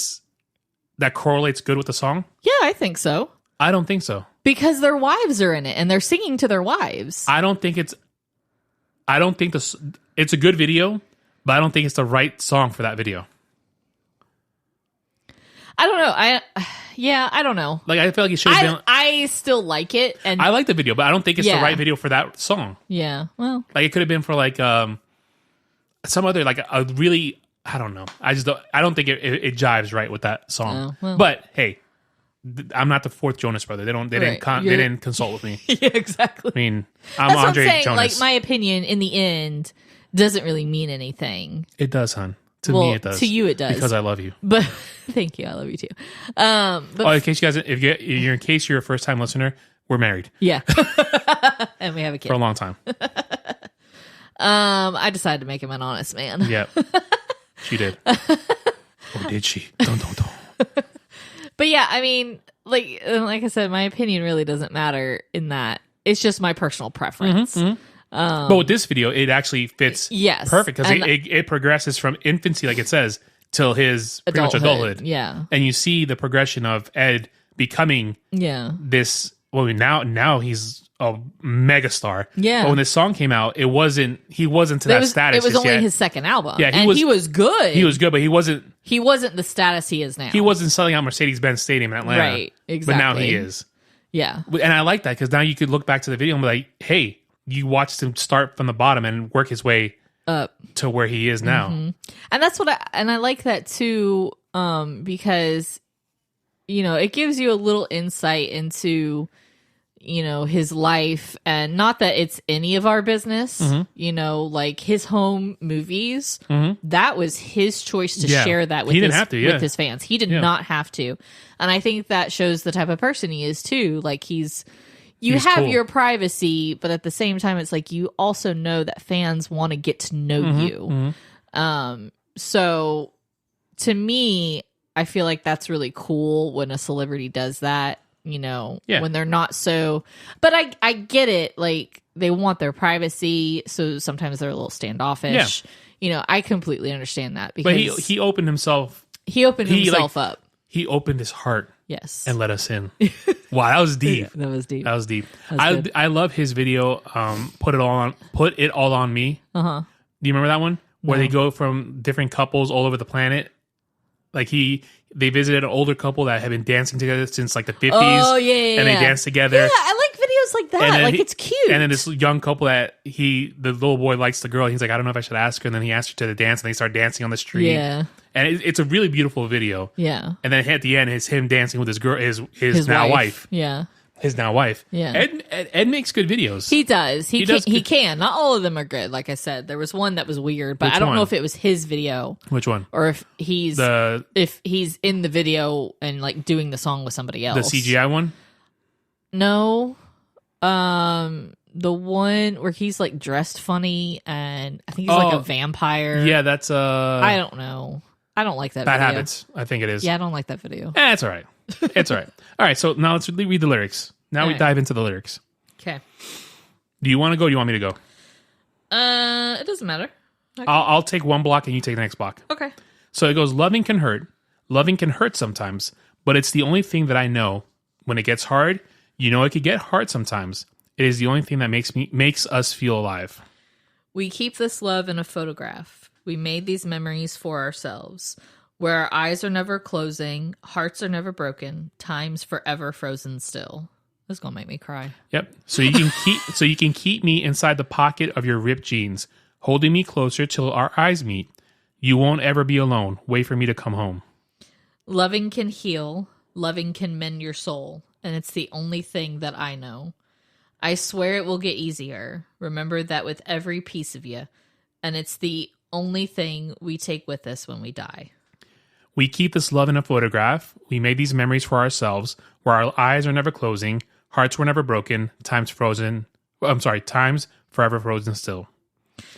A: correlates good with the song?
B: Yeah, I think so.
A: I don't think so.
B: Because their wives are in it and they're singing to their wives.
A: I don't think it's a good video, but I don't think it's the right song for that video.
B: I don't know. I don't know.
A: Like, I feel like it should have been.
B: I still like it, and
A: I like the video, but I don't think it's the right video for that song.
B: Yeah, well,
A: like it could have been for like some other like a really, I don't know. I don't think it jives right with that song. Well. But hey, I'm not the fourth Jonas brother. They didn't consult with me.
B: Yeah, exactly.
A: I mean, I'm Andre
B: what I'm saying.
A: Jonas.
B: Like, my opinion in the end doesn't really mean anything.
A: It does, hon. To me, it does.
B: To you, it does.
A: Because I love you.
B: But thank you. I love you too.
A: In case you guys, in case you're a first time listener, we're married.
B: Yeah, and we have a kid
A: for a long time.
B: I decided to make him an honest man.
A: Yep, she did. Or did she? Don't.
B: But yeah, I mean, like I said, my opinion really doesn't matter in that. It's just my personal preference.
A: But with this video, it actually fits perfect because it progresses from infancy, like it says, till his pretty much adulthood.
B: Yeah.
A: And you see the progression of Ed becoming this. Well, now he's a megastar. Yeah. But when this song came out, he wasn't to that status.
B: It was only his second album.
A: Yeah,
B: he was good.
A: He was good, but he wasn't.
B: He wasn't the status he is now.
A: He wasn't selling out Mercedes-Benz Stadium in Atlanta.
B: Right, exactly.
A: But now he is.
B: Yeah.
A: And I like that because now you could look back to the video and be like, hey, you watched him start from the bottom and work his way up to where he is now. Mm-hmm.
B: And that's what I like that too, because, it gives you a little insight into, his life, and not that it's any of our business, like his home movies, that was his choice to share that with with his fans. He did not have to. And I think that shows the type of person he is too. Like you have cool. your privacy, but at the same time, it's like you also know that fans want to get to know you. So to me, I feel like that's really cool when a celebrity does that, when they're not so. But I get it. Like, they want their privacy, so sometimes they're a little standoffish. Yeah. I completely understand that. Because
A: but he opened himself.
B: He opened himself up.
A: He opened his heart.
B: Yes.
A: And let us in. Wow, that was deep.
B: That was deep.
A: I love his video, Put It All on Me. Uh-huh. Do you remember that one? Where they go from different couples all over the planet. Like they visited an older couple that had been dancing together since like the 50s.
B: Oh, yeah.
A: And they danced together.
B: Yeah, I like videos like that. Like, it's cute.
A: And then this young couple that the little boy likes the girl. He's like, I don't know if I should ask her. And then he asked her to the dance and they start dancing on the street. Yeah. And it's a really beautiful video. Yeah. And then at the end, it's him dancing with his girl, his now wife.
B: Yeah.
A: His now wife.
B: Yeah.
A: Ed makes good videos.
B: He does. He can. Not all of them are good. Like I said, there was one that was weird, but I don't know if it was his video.
A: Which one?
B: Or if he's in the video and like doing the song with somebody else.
A: The CGI one?
B: No. The one where he's like dressed funny and I think he's like a vampire.
A: Yeah, that's
B: I don't know. I don't like that
A: Bad
B: video.
A: Habits, I think it is.
B: Yeah, I don't like that video.
A: It's all right. It's all right. All right, so now let's read the lyrics. Now we dive into the lyrics.
B: Okay.
A: Do you want to go or do you want me to go?
B: It doesn't matter.
A: Okay. I'll take one block and you take the next block.
B: Okay.
A: So it goes, loving can hurt. Loving can hurt sometimes, but it's the only thing that I know. When it gets hard, it could get hard sometimes. It is the only thing that makes us feel alive.
B: We keep this love in a photograph. We made these memories for ourselves, where our eyes are never closing, hearts are never broken, time's forever frozen still. This is gonna make me cry.
A: Yep. So you can keep me inside the pocket of your ripped jeans, holding me closer till our eyes meet. You won't ever be alone. Wait for me to come home.
B: Loving can heal. Loving can mend your soul. And it's the only thing that I know. I swear it will get easier. Remember that with every piece of you. And it's the only thing we take with us when we die.
A: We keep this love in a photograph. We made these memories for ourselves, where our eyes are never closing, hearts were never broken, time's forever frozen still.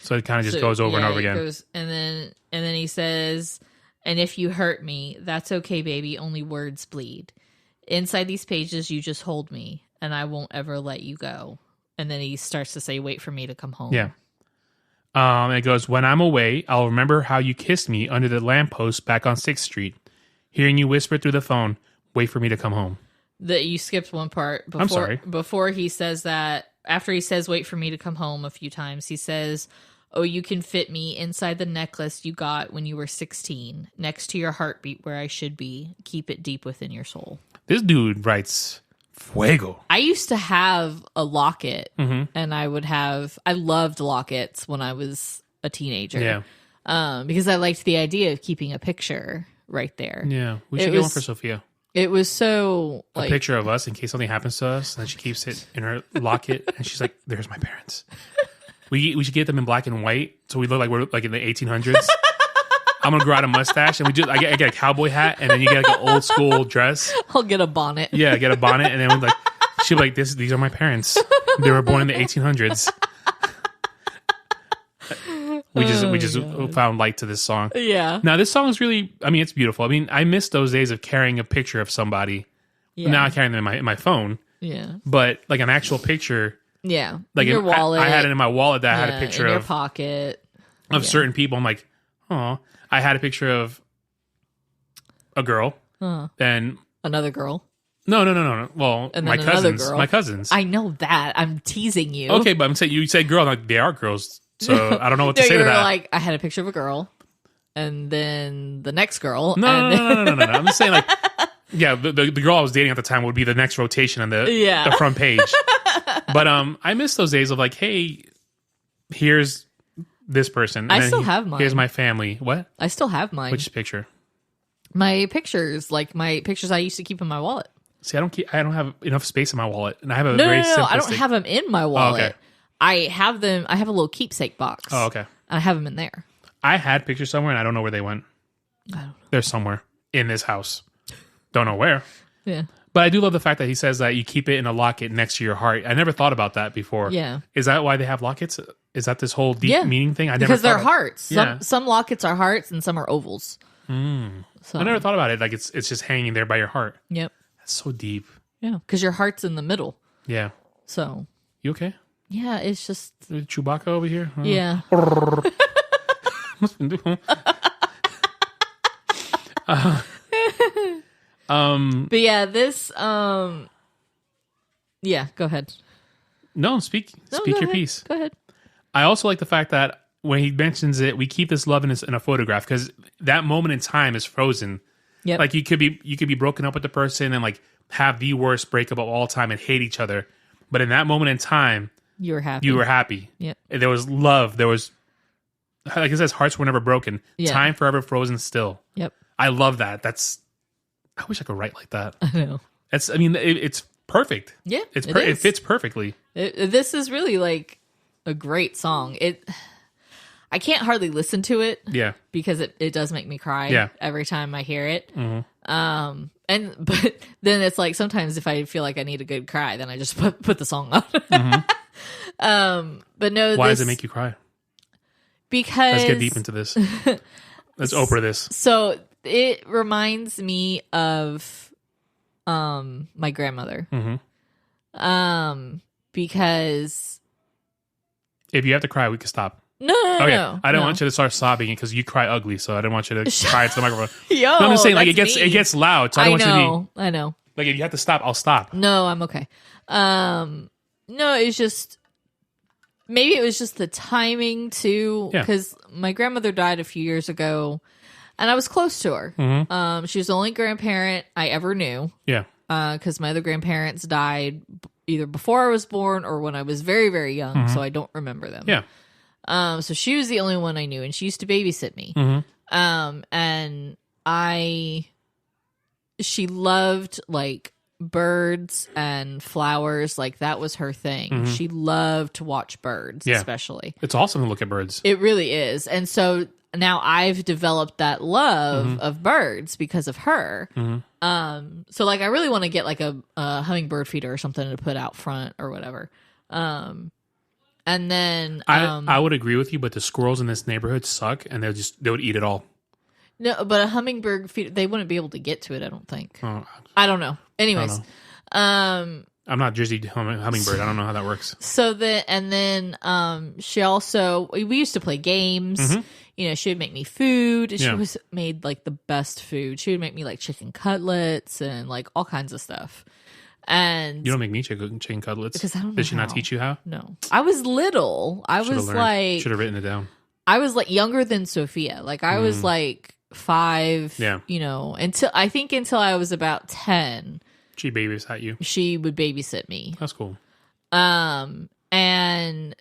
A: So it kind of just goes over and over again.
B: And then he says, and if you hurt me, that's okay, baby. Only words bleed. Inside these pages, you just hold me, and I won't ever let you go. And then he starts to say, wait for me to come home.
A: Yeah. And it goes, when I'm away, I'll remember how you kissed me under the lamppost back on 6th Street. Hearing you whisper through the phone, wait for me to come home.
B: That you skipped one part.
A: I'm sorry.
B: Before he says that, after he says, wait for me to come home a few times, he says, oh, you can fit me inside the necklace you got when you were 16, next to your heartbeat where I should be. Keep it deep within your soul.
A: This dude writes fuego.
B: I used to have a locket, and I loved lockets when I was a teenager.
A: Yeah.
B: Because I liked the idea of keeping a picture right there.
A: Yeah, we should get one for Sophia.
B: It was so
A: a picture of us in case something happens to us, and then she keeps it in her locket, and she's like, "There's my parents." We should get them in black and white, so we look like we're like in the 1800s. I'm gonna grow out a mustache, and I get a cowboy hat, and then you get like an old school dress.
B: I'll get a bonnet.
A: Yeah, get a bonnet, and then she'll be like, "These are my parents. They were born in the 1800s." We just found light to this song.
B: Yeah.
A: Now this song is really, it's beautiful. I miss those days of carrying a picture of somebody. Yeah. Now I carry them in my phone.
B: Yeah.
A: But like an actual picture.
B: Yeah.
A: Like
B: your wallet.
A: I had it in my wallet that had a picture
B: in your pocket
A: of certain people. I'm like, oh, I had a picture of a girl and
B: another girl.
A: No. Well,
B: and
A: my cousins.
B: I know that. I'm teasing you.
A: Okay, but I'm saying you said girl. I'm like, they are girls. So I don't know what to say to that.
B: Like, I had a picture of a girl, and then the next girl.
A: No. I'm just saying, like, yeah, the girl I was dating at the time would be the next rotation on the front page. But I miss those days of like, hey, here's this person.
B: I still have mine.
A: Here's my family. What?
B: I still have mine.
A: Which picture?
B: My pictures, like my pictures I used to keep in my wallet.
A: See, I don't have enough space in my wallet, and I have a
B: no. I don't have them in my wallet.
A: Oh, okay.
B: I have them. I have a little keepsake box.
A: Oh, okay.
B: I have them in there.
A: I had pictures somewhere, and I don't know where they went.
B: I don't know.
A: They're somewhere in this house. Don't know where.
B: Yeah.
A: But I do love the fact that he says that you keep it in a locket next to your heart. I never thought about that before.
B: Yeah.
A: Is that why they have lockets? Is that this whole deep meaning thing?
B: Because they're hearts.
A: Yeah.
B: Some lockets are hearts, and some are ovals.
A: So. I never thought about it. Like it's just hanging there by your heart.
B: Yep.
A: That's so deep.
B: Yeah, because your heart's in the middle.
A: Yeah.
B: So.
A: You okay?
B: Yeah, it's just
A: Chewbacca over here.
B: Yeah. But yeah, this yeah, go ahead.
A: No, speak your
B: ahead.
A: piece.
B: Go ahead.
A: I also like the fact that when he mentions it, we keep this love in a photograph, because that moment in time is frozen.
B: Yep.
A: Like you could be broken up with the person and like have the worst breakup of all time and hate each other, but in that moment in time, you were happy.
B: Yep.
A: There was love. There was, like it says, hearts were never broken.
B: Yeah.
A: Time forever frozen still.
B: Yep.
A: I love that. I wish I could write like that.
B: I know.
A: It's perfect.
B: Yeah.
A: It fits perfectly.
B: This is really like a great song. I can't hardly listen to it.
A: Yeah.
B: Because it does make me cry.
A: Yeah.
B: Every time I hear it.
A: Mm-hmm.
B: But then it's like sometimes if I feel like I need a good cry, then I just put the song on.
A: Mm-hmm.
B: But no.
A: Why does it make you cry?
B: Because
A: let's get deep into this. Let's Oprah this.
B: So it reminds me of my grandmother.
A: Mm-hmm.
B: Because
A: if you have to cry, we can stop.
B: No.
A: I don't want you to start sobbing because you cry ugly, so I don't want you to cry into the microphone.
B: Yo,
A: no, I'm just saying, like it gets loud, so I don't want you to be.
B: I know.
A: Like if you have to stop, I'll stop.
B: No, I'm okay. No, it's just maybe it was just the timing too, because my grandmother died a few years ago, and I was close to her. Mm-hmm. She was the only grandparent I ever knew.
A: Yeah.
B: Because my other grandparents died either before I was born or when I was very, very young, so I don't remember them.
A: Yeah.
B: So she was the only one I knew, and she used to babysit me. And she loved like birds and flowers. Like that was her thing. She loved to watch birds, especially.
A: It's awesome to look at birds.
B: It really is. And so now I've developed that love of birds because of her. So like I really want to get like a hummingbird feeder or something to put out front or whatever. And then
A: I would agree with you, but the squirrels in this neighborhood suck, and they would eat it all.
B: No, but a hummingbird feeder, they wouldn't be able to get to it, I don't think. I don't know. Anyways,
A: I'm not Jersey hummingbird. I don't know how that works.
B: So she also, we used to play games. You know, she would make me food. And she made like the best food. She would make me like chicken cutlets and like all kinds of stuff. And
A: you don't make me chicken cutlets
B: because I don't know.
A: Did she not teach you how?
B: No, I was little. I was like,
A: should have written it down.
B: I was like younger than Sophia. Like I was like 5.
A: Yeah,
B: you know, until I was about 10.
A: She babysat you.
B: She would babysit me.
A: That's cool.
B: And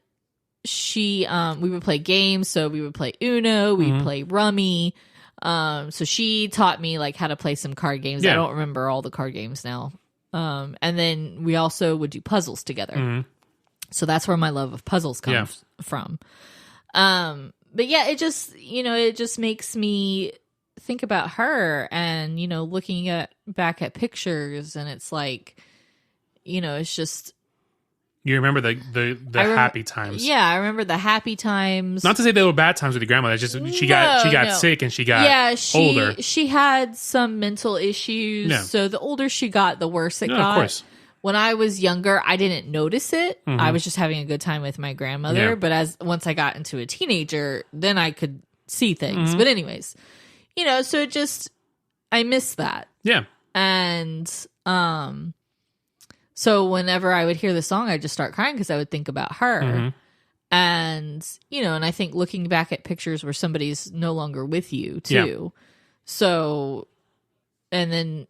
B: she we would play games. So we would play Uno. We'd play Rummy. So she taught me like how to play some card games. I don't remember all the card games now. And then we also would do puzzles together. So that's where my love of puzzles comes from. But yeah, it just makes me think about her and, you know, looking back at pictures, and it's like, you know, it's just.
A: You remember the happy times.
B: Yeah, I remember the happy times.
A: Not to say they were bad times with your grandmother. It's just she got sick and she got older.
B: She had some mental issues. Yeah. So the older she got, the worse it got. Of course. When I was younger, I didn't notice it. I was just having a good time with my grandmother. Yeah. But once I got into a teenager, then I could see things. But anyways, you know, so I miss that.
A: Yeah.
B: And so whenever I would hear the song, I'd just start crying because I would think about her. And, you know, and I think looking back at pictures where somebody's no longer with you too. Yeah. So, and then,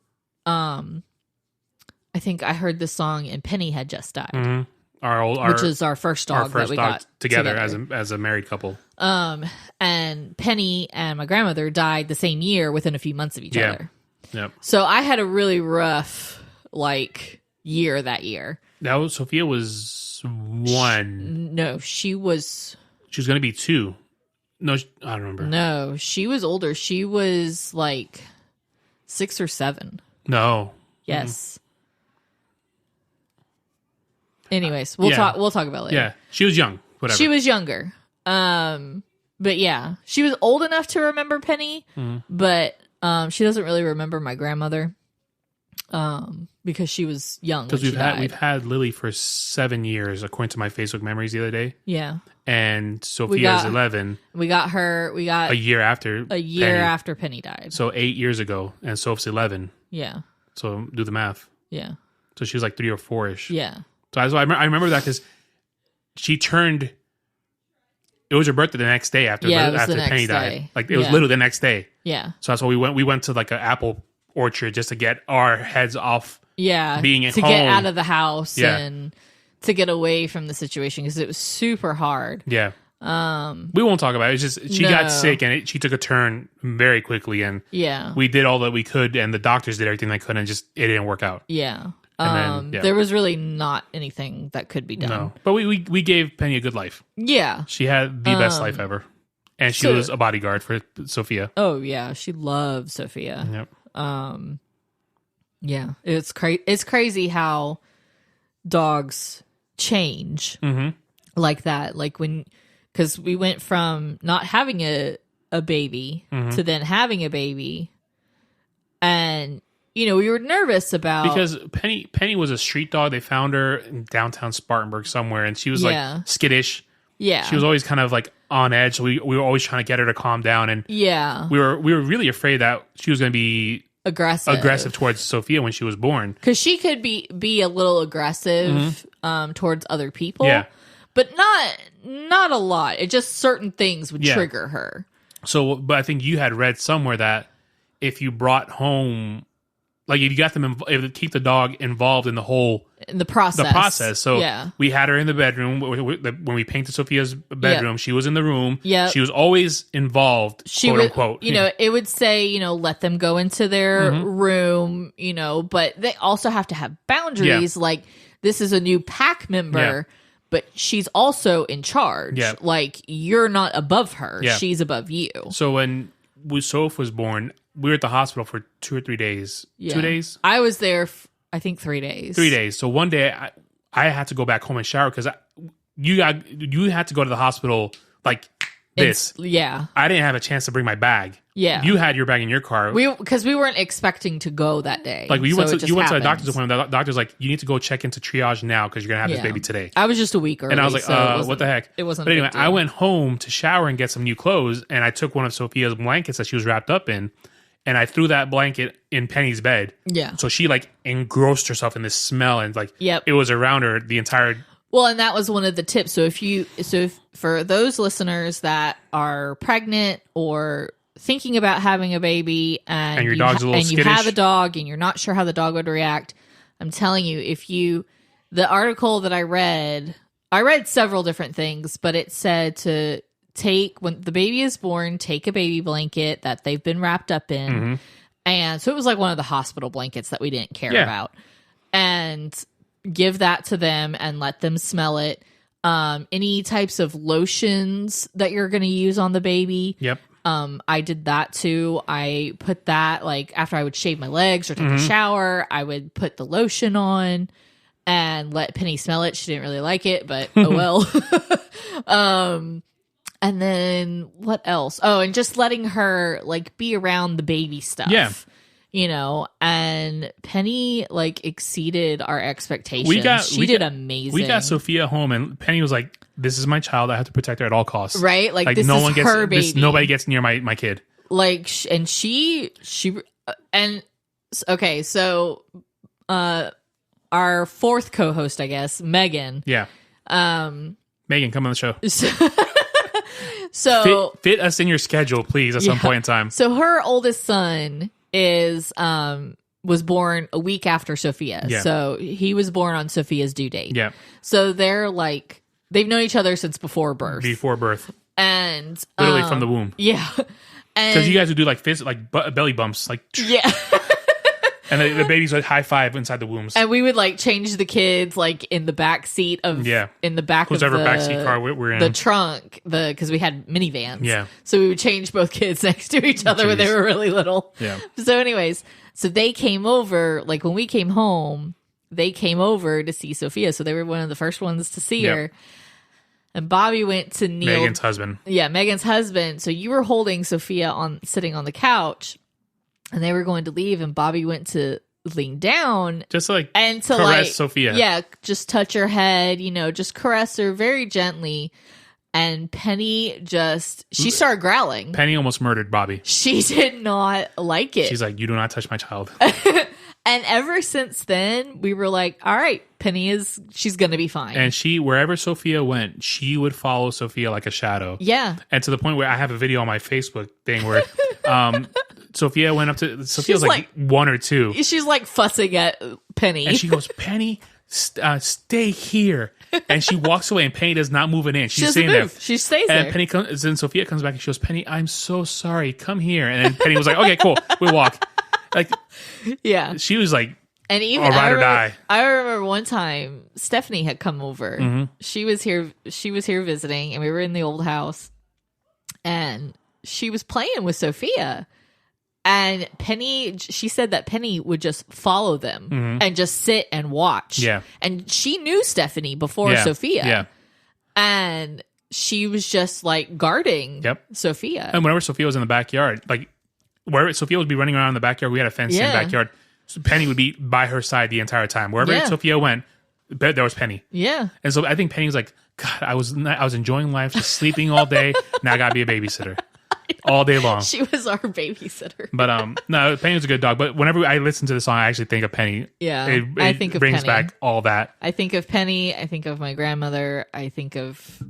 B: I think I heard this song and Penny had just died. Which is our first dog that we got
A: together. as a married couple.
B: And Penny and my grandmother died the same year within a few months of each other.
A: Yep.
B: So I had a really rough year that year.
A: Sophia was 1.
B: No, she was
A: going to be 2. No, I don't remember.
B: No, she was older. She was 6 or 7.
A: No.
B: Yes. Anyways, we'll talk about it later.
A: Yeah, she was young. Whatever.
B: She was younger. But yeah, she was old enough to remember Penny, but she doesn't really remember my grandmother, because she was young. Because we've
A: had Lily for 7 years, according to my Facebook memories the other day.
B: Yeah,
A: and Sophia's 11.
B: We got a year after Penny died.
A: So 8 years ago, and Soph's 11.
B: Yeah.
A: So do the math.
B: Yeah.
A: So she was 3 or 4-ish.
B: Yeah.
A: So I remember that because she turned. It was her birthday the next day after Penny died. It was literally the next day.
B: Yeah.
A: So that's why we went to an apple orchard just to get our heads off.
B: Yeah.
A: Being at home.
B: To get out of the house and to get away from the situation because it was super hard.
A: Yeah. We won't talk about it. It's just she got sick and she took a turn very quickly, and we did all that we could, and the doctors did everything they could, and just it didn't work out.
B: Yeah. There was really not anything that could be done.
A: No, but we gave Penny a good life.
B: Yeah,
A: she had the best life ever, and she was a bodyguard for Sophia.
B: Oh yeah, she loved Sophia.
A: Yep.
B: Yeah, it's crazy how dogs change like that. Because we went from not having a baby to then having a baby, and. You know, we were nervous about...
A: Because Penny was a street dog. They found her in downtown Spartanburg somewhere, and she was, skittish.
B: Yeah.
A: She was always kind of, on edge. So we were always trying to get her to calm down, and we were really afraid that she was going to be... Aggressive towards Sophia when she was born.
B: Because she could be a little aggressive towards other people.
A: Yeah.
B: but not a lot. It just certain things would trigger her.
A: So, but I think you had read somewhere that if you brought home, like if you got them, keep the dog involved in
B: the process.
A: So we had her in the bedroom when we painted Sophia's bedroom. She was in the room.
B: Yeah,
A: she was always involved. Quote unquote.
B: It would say let them go into their room. But they also have to have boundaries. Like this is a new pack member. Yeah. But she's also in charge. Yeah. Like, you're not above her. Yeah. She's above you.
A: So when Soph was born, we were at the hospital for 2 or 3 days. Yeah. 2 days?
B: I was there, I think, 3 days.
A: 3 days. So one day, I had to go back home and shower because you had to go to the hospital like this.
B: Yeah.
A: I didn't have a chance to bring my bag.
B: Yeah.
A: You had your bag in your car.
B: Because we weren't expecting to go that day.
A: Like, you went to the doctor's appointment. The doctor's like, you need to go check into triage now because you're going to have this baby today.
B: I was just a week early.
A: And I was like, what the heck?
B: It wasn't
A: But anyway, I went home to shower and get some new clothes, and I took one of Sophia's blankets that she was wrapped up in, and I threw that blanket in Penny's bed. Yeah. So she, like, engrossed herself in this smell, and, like, it was around her the entire...
B: Well, and that was one of the tips. So if for those listeners that are pregnant or thinking about having a baby and
A: your dog's a little skittish,
B: you have a dog and you're not sure how the dog would react, I'm telling you, the article that I read several different things, but it said to when the baby is born, take a baby blanket that they've been wrapped up in. Mm-hmm. And so it was like one of the hospital blankets that we didn't care about. And give that to them and let them smell it. Any types of lotions that you're going to use on the baby. Yep. I did that too. I put that, like, after I would shave my legs or take a shower, I would put the lotion on and let Penny smell it. She didn't really like it, but oh well. And then what else? Oh, and just letting her, like, be around the baby stuff. Yeah. And Penny, like, exceeded our expectations. She did amazing.
A: We got Sophia home, and Penny was like, this is my child. I have to protect her at all costs.
B: Right? Like this is her baby.
A: Nobody gets near my kid.
B: Like, and okay, so our fourth co-host, I guess, Megan.
A: Yeah. Megan, come on the show.
B: So
A: fit us in your schedule, please, at some point in time.
B: So her oldest son was born a week after Sophia. Yeah. So he was born on Sophia's due date. Yeah. So they've known each other since before birth. And
A: literally from the womb.
B: Yeah.
A: Because you guys would do like belly bumps, like
B: yeah.
A: And the babies would high five inside the wombs.
B: And we would like change the kids like in the back seat of in the back
A: whoever
B: of the
A: backseat car we're in.
B: The trunk, because we had minivans. Yeah. So we would change both kids next to each other when they were really little. Yeah. So anyways, so they came over, like when we came home, they came over to see Sophia. So they were one of the first ones to see her. And Bobby went to kneel.
A: Megan's husband.
B: Yeah, Megan's husband. So you were holding Sophia sitting on the couch. And they were going to leave, and Bobby went to lean down.
A: Just to caress Sophia.
B: Yeah, just touch her head, just caress her very gently. And Penny she started growling.
A: Penny almost murdered Bobby.
B: She did not like it.
A: She's like, you do not touch my child.
B: And ever since then, we were like, all right, she's going to be fine.
A: And wherever Sophia went, she would follow Sophia like a shadow.
B: Yeah.
A: And to the point where I have a video on my Facebook thing where Sophia went up to... Sophia was like 1 or 2.
B: She's like fussing at Penny.
A: And she goes, Penny, stay here. And she walks away, and Penny does not move an inch. She's staying there.
B: She stays there.
A: And then Sophia comes back and she goes, Penny, I'm so sorry. Come here. And then Penny was like, okay, cool. We walk. Like,
B: yeah.
A: She was like,
B: and even
A: ride or die.
B: I remember one time Stephanie had come over. Mm-hmm. She was here visiting, and we were in the old house, and she was playing with Sophia. And Penny, she said that Penny would just follow them and just sit and watch. Yeah. And she knew Stephanie before Sophia. Yeah. And she was just like guarding Sophia.
A: And whenever Sophia was in the backyard, like wherever Sophia would be running around in the backyard, we had a fenced in backyard. So Penny would be by her side the entire time. Wherever Sophia went, there was Penny. Yeah. And so I think Penny was like, God, I was enjoying life, just sleeping all day. Now I got to be a babysitter. all day long.
B: She was our babysitter.
A: But no, Penny was a good dog. But whenever I listen to the song, I actually think of Penny.
B: Yeah,
A: I think it brings back all that.
B: I think of Penny. I think of my grandmother. I think of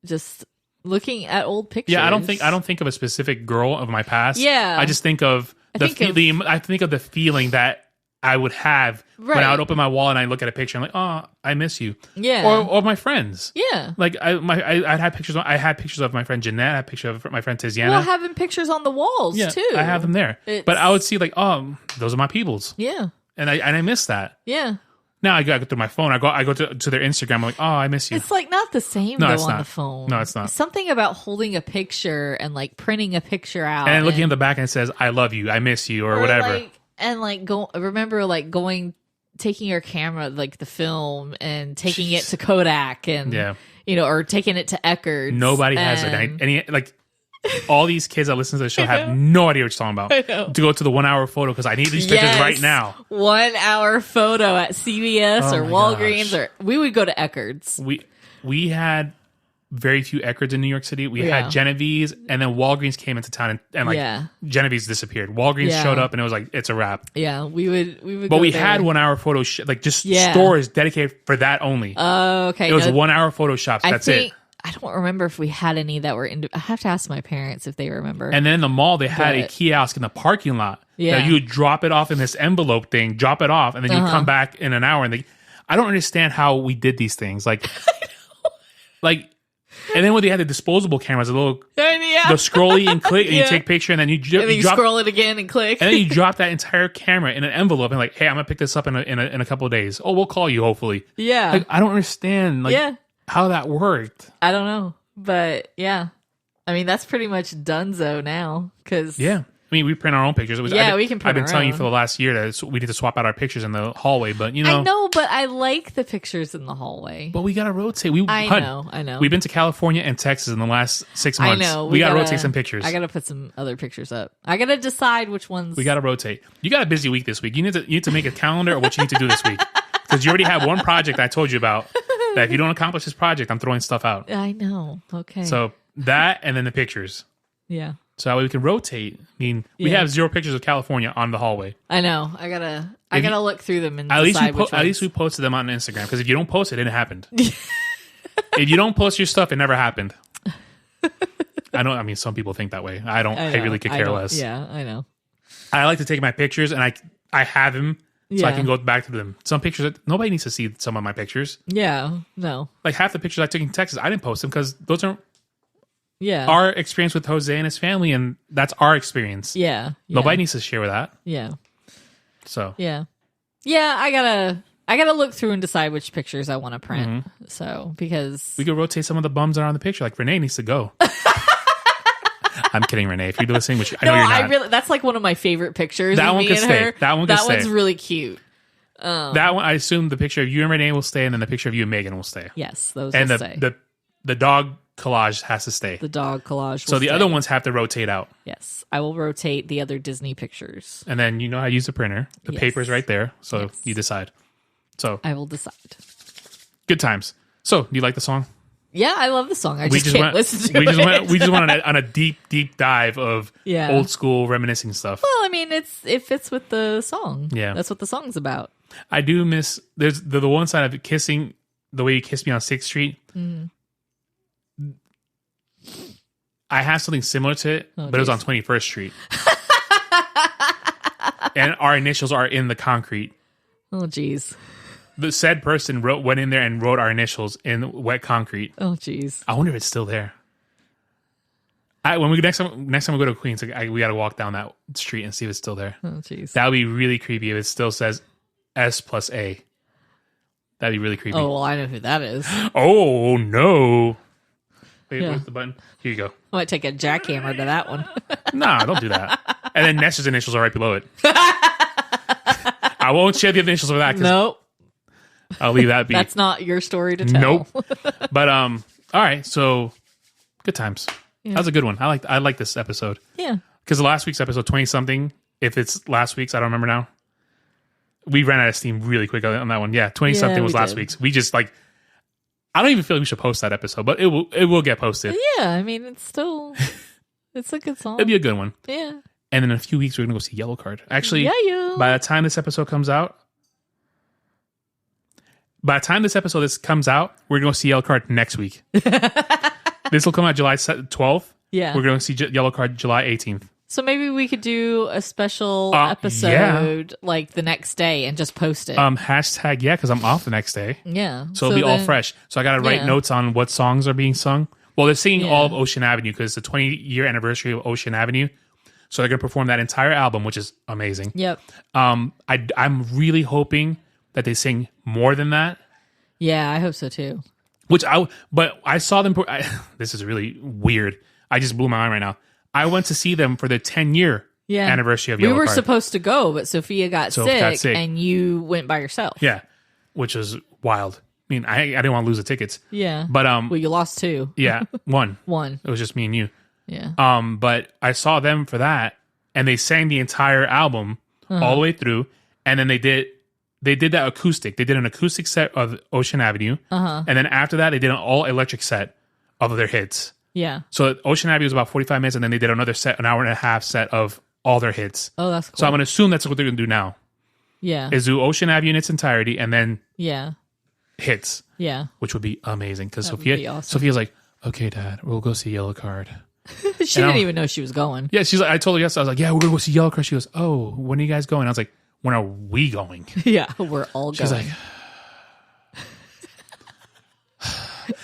B: just looking at old pictures.
A: Yeah, I don't think of a specific girl of my past.
B: Yeah,
A: I just think of I think of the feeling that I would have when I would open my wallet and I look at a picture. I'm like, oh, I miss you.
B: Yeah.
A: Or my friends.
B: Yeah.
A: Like I had pictures. I had pictures of my friend Jeanette. I had pictures of my friend Tiziana.
B: Well, having pictures on the walls too.
A: I have them there. But I would see like, oh, those are my peoples.
B: Yeah.
A: And I miss that.
B: Yeah.
A: Now I go through my phone. I go to their Instagram. I'm like, oh, I miss you.
B: It's like not the same
A: no,
B: though
A: it's
B: on
A: not.
B: the phone.
A: No, it's not.
B: Something about holding a picture and like printing a picture out
A: and looking at the back and it says, I love you, I miss you, or whatever.
B: Taking your camera, like the film, and taking it to Kodak, and or taking it to Eckerd.
A: Nobody has any like. All these kids that listen to the show have no idea what you're talking about.
B: I know.
A: To go to the 1 hour photo because I need these pictures right now.
B: 1 hour photo at CVS or Walgreens,
A: gosh.
B: or we would go to Eckerd's.
A: We had very few Eckerd's in New York City. We had Genevieve's, and then Walgreens came into town, and Genevieve's disappeared. Walgreens showed up, and it was like, it's a wrap.
B: Yeah, we would.
A: But we had 1 hour photo, stores dedicated for that only.
B: Oh, okay.
A: It was 1 hour photo shops. That's it.
B: I don't remember if we had any that were I have to ask my parents if they remember.
A: And then in the mall, they had a kiosk in the parking lot.
B: Yeah.
A: That you would drop it off in this envelope thing, drop it off, and then you come back in an hour. And I don't understand how we did these things. Like, and then when they had the disposable cameras, the scrolly and click, and you take a picture, and then you drop,
B: scroll it again and click.
A: And then you drop that entire camera in an envelope and like, hey, I'm going to pick this up in a couple of days. Oh, we'll call you, hopefully.
B: Yeah.
A: Like, I don't understand. How that worked.
B: I don't know. But yeah. I mean, that's pretty much donezo now. Cause
A: I mean, we print our own pictures.
B: We can print
A: I've been telling you for the last year that we need to swap out our pictures in the hallway, but
B: I know, but I like the pictures in the hallway.
A: But we got to rotate. I know. We've been to California and Texas in the last 6 months. I know. We got to rotate some pictures.
B: I got to put some other pictures up. I got to decide which ones.
A: We got to rotate. You got a busy week this week. You need to make a calendar of what you need to do this week. Because you already have one project I told you about. That if you don't accomplish this project, I'm throwing stuff out.
B: I know. Okay.
A: So that and then the pictures.
B: Yeah.
A: So that way we can rotate. I mean, we have 0 pictures of California on the hallway.
B: I know. I gotta look through them and decide which ones.
A: At least we posted them on Instagram. Because if you don't post it, it happened. If you don't post your stuff, it never happened. I mean, some people think that way. I don't. I really could care less.
B: Yeah, I know.
A: I like to take my pictures and I have them. So I can go back to them. Some pictures nobody needs to see some of my pictures.
B: Yeah, no.
A: Like half the pictures I took in Texas, I didn't post them because those aren't our experience with Jose and his family, and that's our experience.
B: Yeah.
A: Nobody needs to share with that.
B: Yeah.
A: So
B: yeah. I gotta look through and decide which pictures I want to print. Mm-hmm. So because
A: we could rotate some of the bums that are on the picture. Like Renee needs to go. I'm kidding, Renee. If you're listening, which I know you're not.
B: That's like one of my favorite pictures.
A: That
B: of
A: one
B: me
A: can
B: and
A: stay.
B: Her.
A: That one can stay.
B: That one's really cute.
A: That one, I assume the picture of you and Renee will stay, and then the picture of you and Megan will stay.
B: Yes, those
A: will
B: stay.
A: And the dog collage has to stay.
B: The dog collage.
A: So the other ones have to rotate out.
B: Yes, I will rotate the other Disney pictures.
A: And then you know how to use the printer. The paper's right there, so you decide. So
B: I will decide.
A: Good times. So, do you like the song?
B: Yeah, I love the song. I just can't listen to it.
A: We just went on a deep dive of old school reminiscing stuff.
B: Well, I mean, it fits with the song.
A: Yeah.
B: That's what the song's about.
A: I do miss, there's the one side of kissing, the way you kissed me on 6th Street. Mm-hmm. I have something similar to it, but it was on 21st Street. And our initials are in the concrete.
B: Oh, geez.
A: The said person went in there and wrote our initials in wet concrete.
B: Oh, jeez.
A: I wonder if it's still there. When we next time we go to Queens, we got to walk down that street and see if it's still there.
B: Oh, jeez.
A: That would be really creepy if it still says S+A. That'd be really creepy.
B: Oh, well, I know who that is.
A: Oh, no. Wait, where's the button? Here you go.
B: I might take a jackhammer to that one.
A: Nah, don't do that. And then Nessa's initials are right below it. I won't share the initials of that.
B: Nope.
A: I'll leave that be.
B: That's not your story to tell.
A: Nope. But all right. So good times. Yeah. That was a good one. I like this episode.
B: Yeah.
A: Because the last week's episode 20 something. If it's last week's, I don't remember now. We ran out of steam really quick on that one. Yeah, 20 something was last week's. We just I don't even feel like we should post that episode, but it will get posted.
B: Yeah, I mean, it's still, it's a good song.
A: It'll be a good one.
B: Yeah.
A: And in a few weeks, we're going to go see Yellow Card. Actually,
B: by
A: the time this episode comes out, we're going to go see Yellow Card next week. This will come out July 12th.
B: Yeah.
A: We're going to see Yellow Card July 18th.
B: So maybe we could do a special episode like the next day and just post it.
A: Hashtag because I'm off the next day.
B: Yeah.
A: So it'll be all fresh. So I got to write notes on what songs are being sung. Well, they're singing all of Ocean Avenue because it's the 20-year anniversary of Ocean Avenue. So they're going to perform that entire album, which is amazing.
B: Yep.
A: I'm really hoping that they sing more than that.
B: Yeah, I hope so too.
A: But I saw them. This is really weird. I just blew my mind right now. I went to see them for the 10-year anniversary of Yellow Card.
B: We were supposed to go, but Sophia got sick, and you went by yourself.
A: Yeah, which was wild. I mean, I didn't want to lose the tickets.
B: Yeah,
A: but
B: well, you lost 2.
A: Yeah, one.
B: It
A: was just me and you.
B: Yeah.
A: But I saw them for that, and they sang the entire album all the way through, and then they did that acoustic. They did an acoustic set of Ocean Avenue, and then after that, they did an all electric set of their hits.
B: Yeah.
A: So Ocean Avenue was about 45 minutes, and then they did another set, an hour and a half set of all their hits.
B: Oh, that's cool.
A: So I'm going to assume that's what they're going to do now.
B: Yeah.
A: Is do Ocean Avenue in its entirety, and then hits.
B: Yeah.
A: Which would be amazing, because
B: awesome.
A: Sophia's like, okay, Dad, we'll go see Yellow Card.
B: She didn't even know she was going.
A: Yeah, she's like, I told her yesterday, I was like, yeah, we're going to go see Yellow Card. She goes, oh, when are you guys going? I was like, when are we going?
B: Yeah, we're all going.
A: She's like,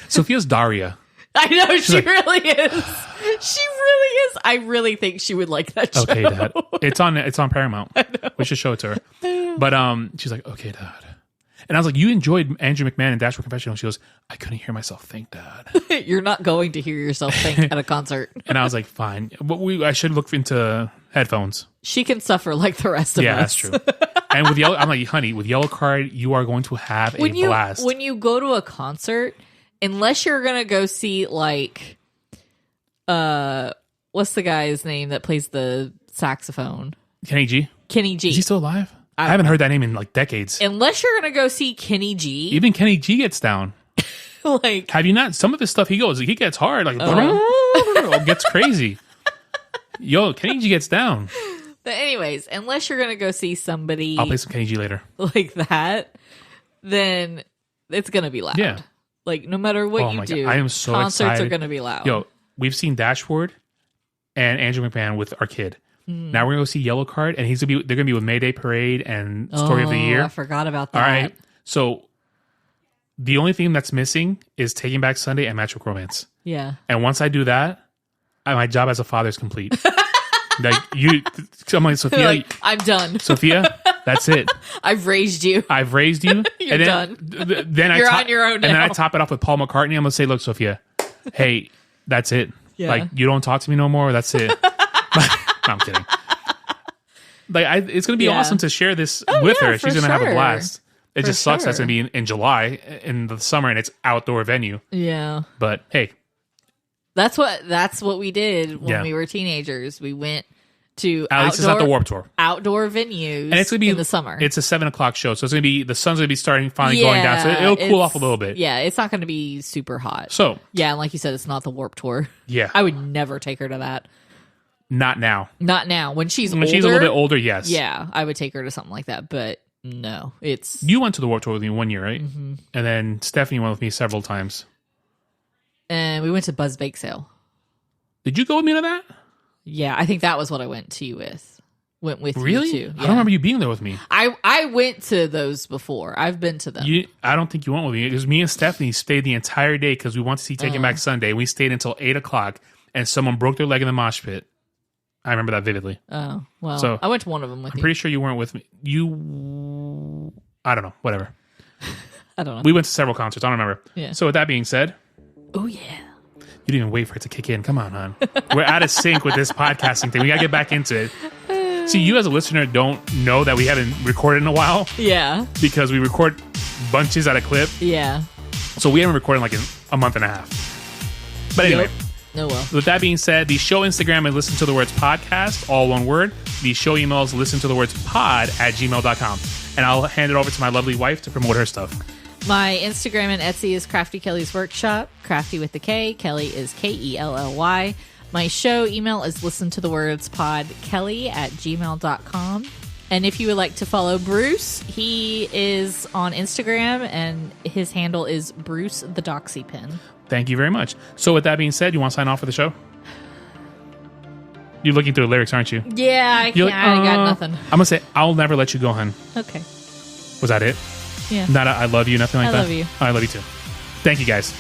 A: Sophia's Daria.
B: I know, she really is. She really is. I really think she would like that show.
A: Okay, Dad. It's on Paramount. We should show it to her. But she's like, okay, Dad. And I was like, you enjoyed Andrew McMahon and Dashboard Confessional. She goes, I couldn't hear myself think, Dad.
B: You're not going to hear yourself think at a concert.
A: And I was like, fine. But I should look into headphones.
B: She can suffer like the rest of us.
A: Yeah, that's true. And with I'm like, honey, with Yellow Card, you are going to have a blast.
B: When you go to a concert, unless you're going to go see like, what's the guy's name that plays the saxophone?
A: Kenny G.
B: Is
A: he still alive? I haven't heard that name in like decades.
B: Unless you're going to go see Kenny G.
A: Even Kenny G gets down.
B: Like,
A: have you not? Some of his stuff, he gets hard. Like, gets crazy. Yo, Kenny G gets down.
B: But anyways, unless you're going to go see somebody.
A: I'll play some Kenny G later.
B: Like that, then it's going to be loud.
A: Yeah.
B: Like, no matter what you do,
A: God. I am so
B: concerts
A: excited.
B: are going to be loud.
A: Yo, we've seen Dashboard and Andrew McMahon with our kid. Now we're going to go see Yellow Card, and they're going to be with Mayday Parade and Story of the Year.
B: I forgot about that.
A: All right. So the only thing that's missing is Taking Back Sunday and Magic Romance.
B: Yeah.
A: And once I do that, my job as a father is complete. I'm like, Sophia.
B: Like, I'm done.
A: Sophia, that's it.
B: I've raised you.
A: You're
B: done.
A: Then
B: You're on your own now.
A: And then I top it off with Paul McCartney. I'm going to say, look, Sophia, hey, that's it.
B: Yeah.
A: Like, you don't talk to me no more. That's it. I'm kidding. Like, it's going to be awesome to share this with her. She's going to have a blast. It just sucks that's going to be in July, in the summer, and it's outdoor venue.
B: Yeah.
A: But, hey.
B: That's what we did when we were teenagers. We went to
A: at least it's not the Warped Tour.
B: Outdoor venues, and
A: it's gonna be
B: in the summer.
A: It's a 7:00 show, so it's gonna be the sun's gonna be finally going down, so it'll cool off a little bit.
B: Yeah, it's not gonna be super hot.
A: So
B: yeah, and like you said, it's not the Warped Tour.
A: Yeah,
B: I would never take her to that.
A: Not now.
B: Not now. When she's a
A: little bit older, yes.
B: Yeah, I would take her to something like that, but no, it's.
A: You went to the Warped Tour with me 1 year, right? Mm-hmm. And then Stephanie went with me several times.
B: And we went to Buzz Bake Sale.
A: Did you go with me to that?
B: Yeah, I think that was what I went to you with. Went with
A: really?
B: you too.
A: Yeah. I don't remember you being there with me.
B: I went to those before. I've been to them.
A: I don't think you went with me. It was me and Stephanie stayed the entire day because we wanted to see Taking Back Sunday. We stayed until 8:00, and someone broke their leg in the mosh pit. I remember that vividly.
B: Oh, well, so I went to one of them with you.
A: I'm pretty sure you weren't with me. I don't know. Whatever.
B: I don't know.
A: We went to several concerts. I don't remember.
B: Yeah.
A: So with that being said.
B: Oh, yeah.
A: You didn't even wait for it to kick in. Come on, hon. We're out of sync with this podcasting thing. We got to get back into it. See, you as a listener don't know that we haven't recorded in a while.
B: Yeah.
A: Because we record bunches at a clip.
B: Yeah.
A: So we haven't recorded in like a month and a half. But anyway.
B: Oh, well.
A: With that being said, the show Instagram is Listen to the Words Podcast, all one word. The show email is listentothewordspod@gmail.com. And I'll hand it over to my lovely wife to promote her stuff.
B: My Instagram and Etsy is Crafty Kelly's Workshop. Crafty with the K. Kelly is Kelly. My show email is listentothewordspod Kelly@gmail.com. And if you would like to follow Bruce, he is on Instagram and his handle is Bruce the Doxy Pin.
A: Thank you very much. So with that being said, you want to sign off for the show? You're looking through the lyrics, aren't you?
B: Yeah, I can't. I got nothing.
A: I'm going to say, I'll never let you go, hun.
B: Okay.
A: Was that it?
B: Yeah.
A: Not a I love you, nothing like that?
B: I love you.
A: I love you too. Thank you, guys.